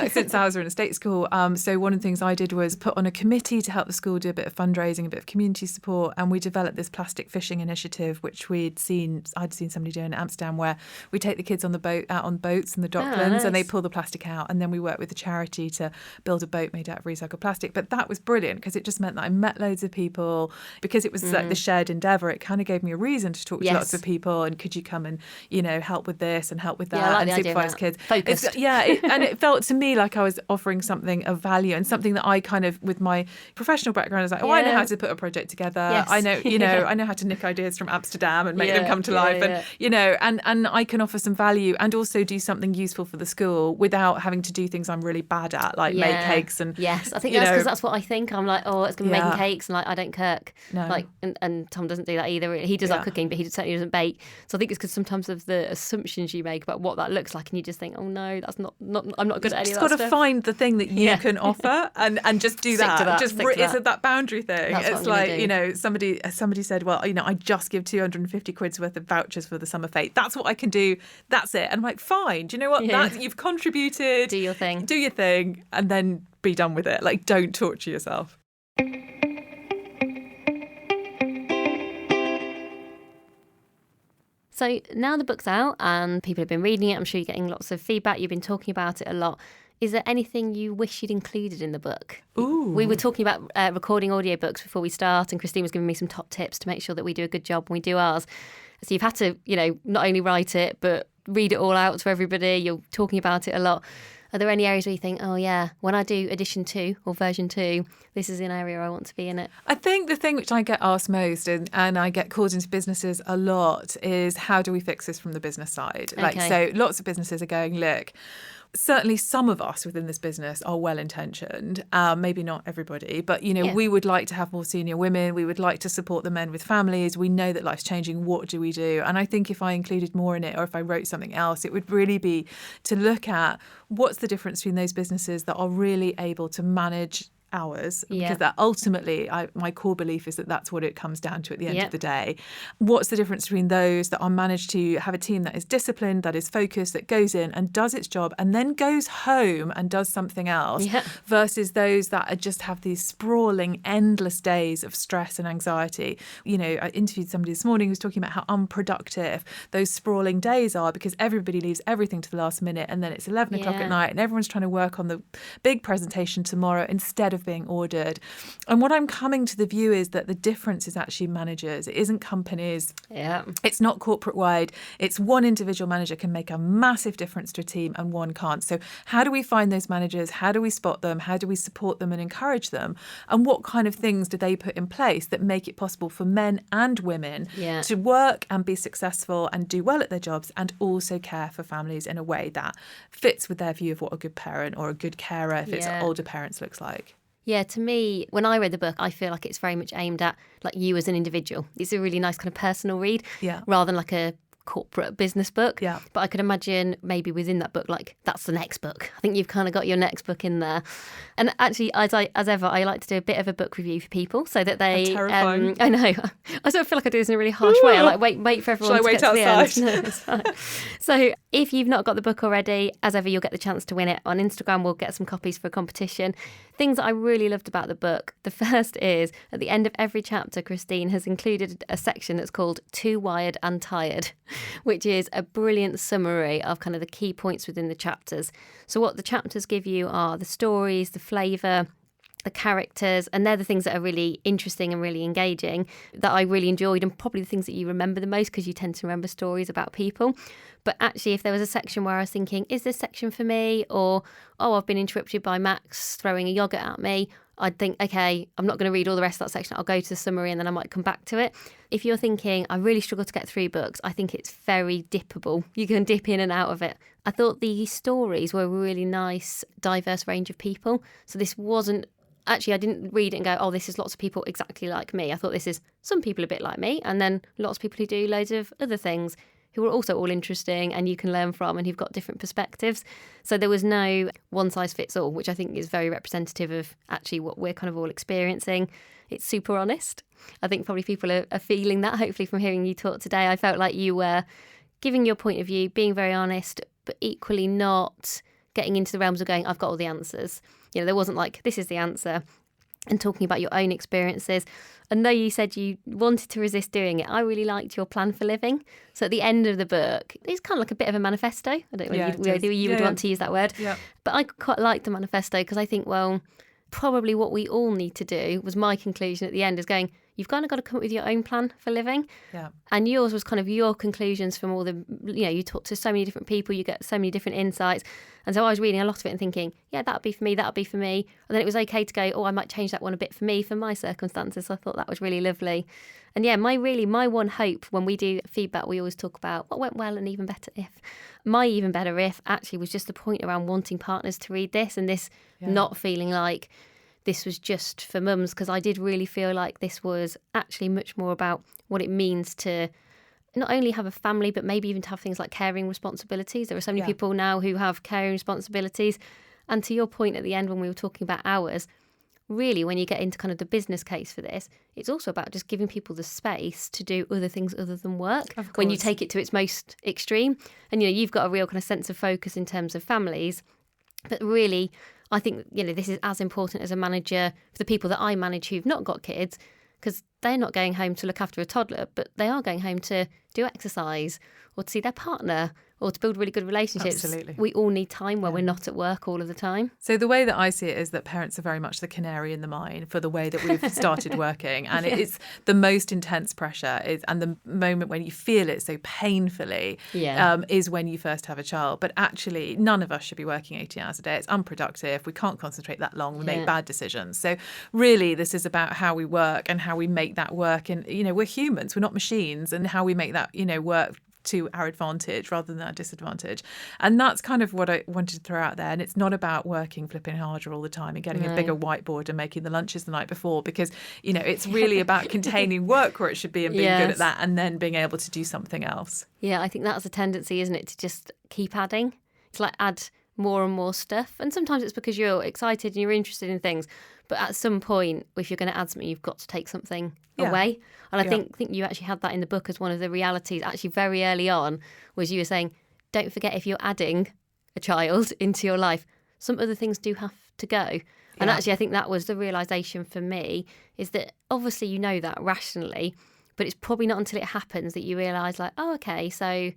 since ours are in a state school, so one of the things I did was put on a committee to help the school do a bit of fundraising, a bit of community support, and we developed this plastic fishing initiative, which I'd I'd seen somebody doing in Amsterdam where we take the kids on the boat out on boats in the Docklands and they pull the plastic out, and then we work with the charity to build a boat made out of recycled plastic. But that was brilliant because it just meant that I met loads of people. Because it was like the shared endeavour, it kind of gave me a reason to talk to lots of people, and could you come and, you know, help with this and help with that, like and supervise kids. Focused. And it felt to me like I was offering something of value and something that I kind of, with my professional background, I was like, I know how to put a project together. Yes. I know, you know, I know how to nick ideas from Amsterdam and make them come to life. And, you know, and I can offer some value and also do something useful for the school without having to do things I'm really bad at, like make cakes. And yes, I think that's because that's what I think. I'm like, oh, it's going to be making cakes, and like I don't cook. No. Like, and Tom doesn't do that either. He does like cooking, but he certainly doesn't bake. So I think it's because sometimes of the assumptions you make about what that looks like, and you just think, oh no, that's not I'm not good at any of that stuff. You've got to find the thing that you can offer and just do that. It's that boundary thing. That's it's like, you know, somebody said, well, you know, I just give 250 quid's worth of vouchers for the summer fete. That's what I can do. That's it. And I'm like, fine. Do you know what? You've contributed. Do your thing. Do your thing, and then be done with it. Like, don't torture yourself. So now the book's out and people have been reading it. I'm sure you're getting lots of feedback. You've been talking about it a lot. Is there anything you wish you'd included in the book? Ooh. We were talking about recording audiobooks before we start, and Christine was giving me some top tips to make sure that we do a good job when we do ours. So you've had to, you know, not only write it, but read it all out to everybody. You're talking about it a lot. Are there any areas where you think, oh yeah, when I do edition 2 or version 2, this is an area I want to be in it? I think the thing which I get asked most, and I get called into businesses a lot, is how do we fix this from the business side? Like, so lots of businesses are going, look, certainly some of us within this business are well-intentioned, maybe not everybody, but, you know, we would like to have more senior women. We would like to support the men with families. We know that life's changing. What do we do? And I think if I included more in it, or if I wrote something else, it would really be to look at what's the difference between those businesses that are really able to manage hours, because that ultimately, my core belief is that that's what it comes down to at the end of the day. What's the difference between those that are managed to have a team that is disciplined, that is focused, that goes in and does its job and then goes home and does something else, versus those that just have these sprawling, endless days of stress and anxiety. You know, I interviewed somebody this morning who was talking about how unproductive those sprawling days are, because everybody leaves everything to the last minute, and then it's 11 o'clock at night and everyone's trying to work on the big presentation tomorrow instead of being ordered. And what I'm coming to the view is that the difference is actually managers. It isn't companies. It's not corporate wide. It's one individual manager can make a massive difference to a team and one can't. So how do we find those managers? How do we spot them? How do we support them and encourage them? And what kind of things do they put in place that make it possible for men and women to work and be successful and do well at their jobs, and also care for families in a way that fits with their view of what a good parent or a good carer, if it's older parents, looks like? Yeah, to me, when I read the book, I feel like it's very much aimed at like you as an individual. It's a really nice kind of personal read, rather than like a corporate business book. But I could imagine maybe within that book, like that's the next book. I think you've kind of got your next book in there. And actually, as ever, I like to do a bit of a book review for people so that they. Terrifying. I know. I sort of feel like I do this in a really harsh way. I like wait for everyone to get to the end. No, it's fine. So if you've not got the book already, as ever, you'll get the chance to win it on Instagram. We'll get some copies for a competition. Things that I really loved about the book. The first is at the end of every chapter, Christine has included a section that's called Too Wired and Tired, which is a brilliant summary of kind of the key points within the chapters. So what the chapters give you are the stories, the flavour, the characters, and they're the things that are really interesting and really engaging that I really enjoyed, and probably the things that you remember the most because you tend to remember stories about people. But actually, if there was a section where I was thinking, is this section for me? Or, oh, I've been interrupted by Max throwing a yogurt at me, I'd think, okay, I'm not going to read all the rest of that section. I'll go to the summary and then I might come back to it. If you're thinking, I really struggle to get through books, I think it's very dippable. You can dip in and out of it. I thought the stories were a really nice, diverse range of people. So this wasn't, actually, I didn't read it and go, oh, this is lots of people exactly like me. I thought this is some people a bit like me, and then lots of people who do loads of other things who are also all interesting and you can learn from and who've got different perspectives. So there was no one size fits all, which I think is very representative of actually what we're kind of all experiencing. It's super honest. I think probably people are feeling that, hopefully, from hearing you talk today. I felt like you were giving your point of view, being very honest, but equally not getting into the realms of going, I've got all the answers. You know, there wasn't like, this is the answer. and talking about your own experiences. And though you said you wanted to resist doing it, I really liked your plan for living. So at the end of the book, it's kind of like a bit of a manifesto. I don't know whether you would want to use that word. Yeah. But I quite liked the manifesto because I think, well, probably what we all need to do was my conclusion at the end is going, you've kind of got to come up with your own plan for living. Yeah. And yours was kind of your conclusions from all the, you talk to so many different people, you get so many different insights. And so I was reading a lot of it and thinking, yeah, that'll be for me, that'll be for me. And then it was okay to go, oh, I might change that one a bit for me, for my circumstances. So I thought that was really lovely. And yeah, my one hope when we do feedback, we always talk about what went well and even better if. My even better if actually was just the point around wanting partners to read this and this not feeling like this was just for mums, because I did really feel like this was actually much more about what it means to not only have a family, but maybe even to have things like caring responsibilities. There are so many people now who have caring responsibilities. And to your point at the end when we were talking about hours, really when you get into kind of the business case for this, it's also about just giving people the space to do other things other than work when you take it to its most extreme. And, you've got a real kind of sense of focus in terms of families. But really, I think, this is as important as a manager for the people that I manage who've not got kids, because they're not going home to look after a toddler, but they are going home to do exercise or to see their partner or to build really good relationships. Absolutely. We all need time where we're not at work all of the time. So the way that I see it is that parents are very much the canary in the mine for the way that we've started working. And it's the most intense pressure and the moment when you feel it so painfully is when you first have a child. But actually, none of us should be working 80 hours a day. It's unproductive. We can't concentrate that long. We make bad decisions. So really, this is about how we work and how we make that work. And, we're humans. We're not machines. And how we make that, work to our advantage rather than our disadvantage. And that's kind of what I wanted to throw out there. And it's not about working flipping harder all the time and getting a bigger whiteboard and making the lunches the night before, because, it's really about containing work where it should be and being good at that and then being able to do something else. Yeah, I think that's a tendency, isn't it, to just keep adding, to add more and more stuff. And sometimes it's because you're excited and you're interested in things. But at some point, if you're going to add something, you've got to take something away. And I think you actually had that in the book as one of the realities, actually very early on, was you were saying, don't forget if you're adding a child into your life, some other things do have to go. And actually, I think that was the realisation for me, is that obviously you know that rationally, but it's probably not until it happens that you realise oh, okay, so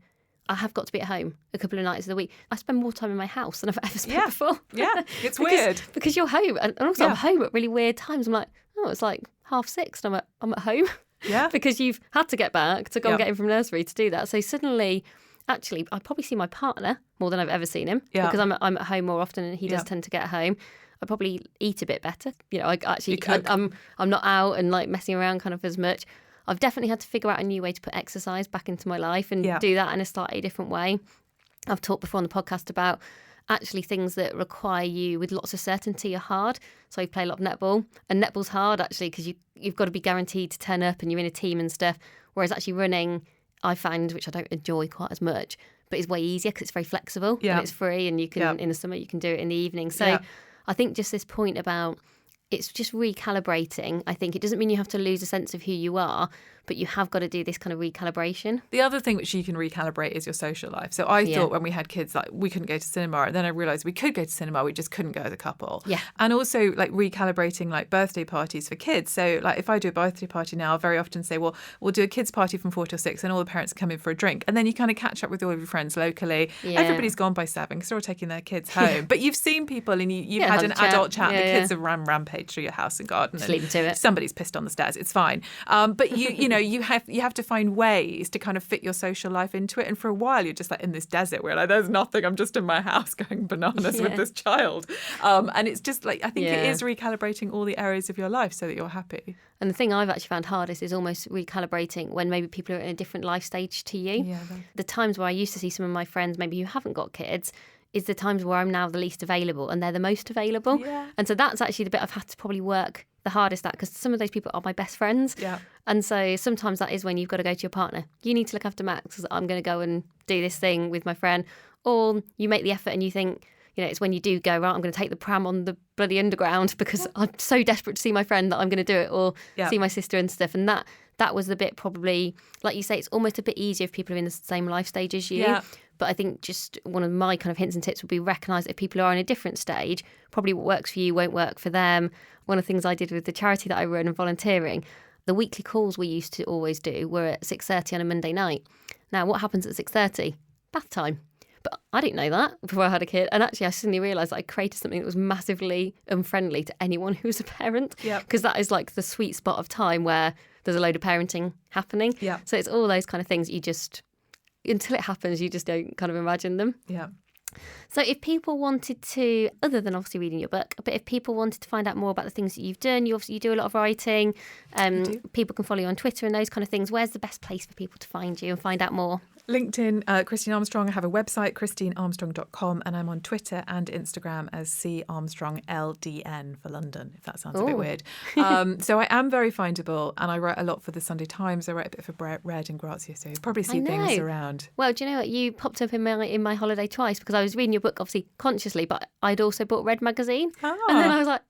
I have got to be at home a couple of nights of the week. I spend more time in my house than I've ever spent before. Yeah, it's weird. Because you're home. And also I'm home at really weird times. I'm like, oh, it's 6:30 and I'm at home. Yeah. Because you've had to get back to go and get him from nursery to do that. So suddenly, actually, I probably see my partner more than I've ever seen him because I'm at home more often and he does tend to get home. I probably eat a bit better. I'm not out and messing around kind of as much. I've definitely had to figure out a new way to put exercise back into my life and do that in a slightly different way. I've talked before on the podcast about actually things that require you with lots of certainty are hard. So I play a lot of netball, and netball's hard actually because you've got to be guaranteed to turn up and you're in a team and stuff. Whereas actually running, I find, which I don't enjoy quite as much, but it's way easier because it's very flexible and it's free, and you can in the summer you can do it in the evening. So I think just this point about it's just recalibrating. I think it doesn't mean you have to lose a sense of who you are, but you have got to do this kind of recalibration. The other thing which you can recalibrate is your social life. So I thought when we had kids, we couldn't go to cinema. And then I realised we could go to cinema, we just couldn't go as a couple. Yeah. And also recalibrating birthday parties for kids. So if I do a birthday party now, I'll very often say, well, we'll do a kids party from 4 till 6 and all the parents come in for a drink. And then you kind of catch up with all of your friends locally. Yeah. Everybody's gone by 7 because they're all taking their kids home. But you've seen people and you've had an adult chat. The kids have rampage through your house and garden. Just leave them to it. Somebody's pissed on the stairs. It's fine. But you have to find ways to kind of fit your social life into it. And for a while, you're just in this desert where there's nothing. I'm just in my house going bananas with this child. And it's just I think it is recalibrating all the areas of your life so that you're happy. And the thing I've actually found hardest is almost recalibrating when maybe people are in a different life stage to you. Yeah, the times where I used to see some of my friends, maybe who haven't got kids, is the times where I'm now the least available and they're the most available. Yeah. And so that's actually the bit I've had to probably work the hardest at, because some of those people are my best friends. Yeah. And so sometimes that is when you've got to go to your partner. You need to look after Max because I'm going to go and do this thing with my friend. Or you make the effort and you think, it's when you do go, right, I'm going to take the pram on the bloody underground because I'm so desperate to see my friend that I'm going to do it, or see my sister and stuff. And that was the bit probably, like you say, it's almost a bit easier if people are in the same life stage as you. Yeah. But I think just one of my kind of hints and tips would be recognise that if people are in a different stage, probably what works for you won't work for them. One of the things I did with the charity that I run and volunteering, the weekly calls we used to always do were at 6:30 on a Monday night. Now, what happens at 6:30? Bath time. But I didn't know that before I had a kid. And actually, I suddenly realised that I created something that was massively unfriendly to anyone who's a parent. Because that is like the sweet spot of time where there's a load of parenting happening. So it's all those kind of things you just, until it happens, you just don't kind of imagine them. So if people wanted to, other than obviously reading your book, but if people wanted to find out more about the things that you've done, you do a lot of writing, people can follow you on Twitter and those kind of things. Where's the best place for people to find you and find out more? LinkedIn, Christine Armstrong. I have a website, christinearmstrong.com, and I'm on Twitter and Instagram as C Armstrong LDN for London, if that sounds a bit weird. So I am very findable, and I write a lot for the Sunday Times. I write a bit for Red and Grazia, so you'll probably see things around. Well, do you know what? You popped up in my holiday twice because I was reading your book, obviously consciously, but I'd also bought Red magazine. And then I was like,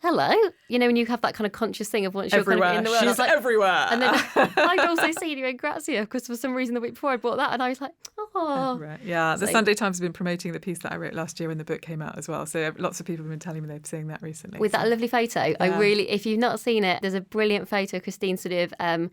hello. You know, when you have that kind of conscious thing of once you're kind of in the world. She's everywhere. And then I'd also seen you in Grazia because for some reason the week before I bought that and I was like, oh. Right. Yeah, the Sunday Times have been promoting the piece that I wrote last year when the book came out as well. So lots of people have been telling me they've seen that recently. With that lovely photo. Yeah. I really, if you've not seen it, there's a brilliant photo of Christine sort of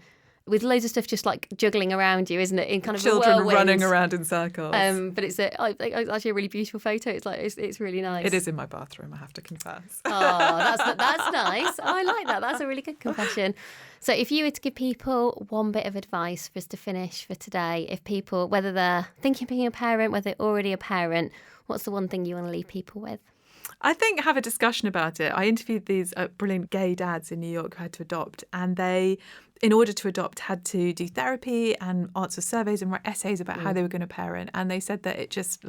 with loads of stuff just like juggling around you, isn't it? In kind of children running around in circles. But it's actually a really beautiful photo. It's like it's really nice. It is in my bathroom, I have to confess. Oh, that's nice. Oh, I like that. That's a really good confession. So if you were to give people one bit of advice for us to finish for today, if people, whether they're thinking of being a parent, whether they're already a parent, what's the one thing you want to leave people with? I think have a discussion about it. I interviewed these brilliant gay dads in New York who had to adopt, and they, in order to adopt, had to do therapy and answer surveys and write essays about how they were going to parent. And they said that it just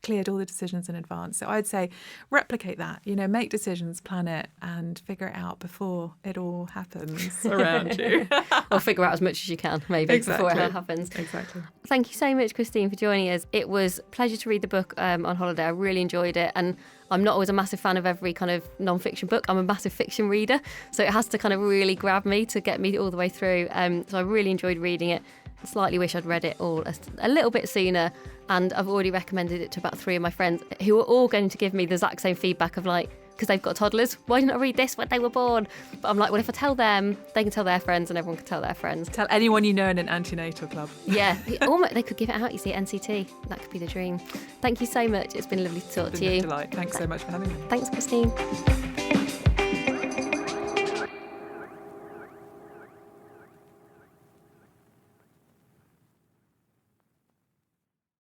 cleared all the decisions in advance. So I'd say replicate that, make decisions, plan it and figure it out before it all happens around you. Or figure out as much as you can, maybe, before it all happens. Exactly. Thank you so much, Christine, for joining us. It was a pleasure to read the book on holiday. I really enjoyed it. And I'm not always a massive fan of every kind of non-fiction book. I'm a massive fiction reader. So it has to kind of really grab me to get me all the way through. So I really enjoyed reading it. I slightly wish I'd read it all a little bit sooner. And I've already recommended it to about 3 of my friends who are all going to give me the exact same feedback of because they've got toddlers, why didn't I read this when they were born? But I'm like, well, if I tell them, they can tell their friends and everyone can tell their friends. Tell anyone you know in an antenatal club. Yeah, they could give it out, you see, at NCT. That could be the dream. Thank you so much. It's been lovely to talk to you. It's been a delight. Thanks so much for having me. Thanks, Christine.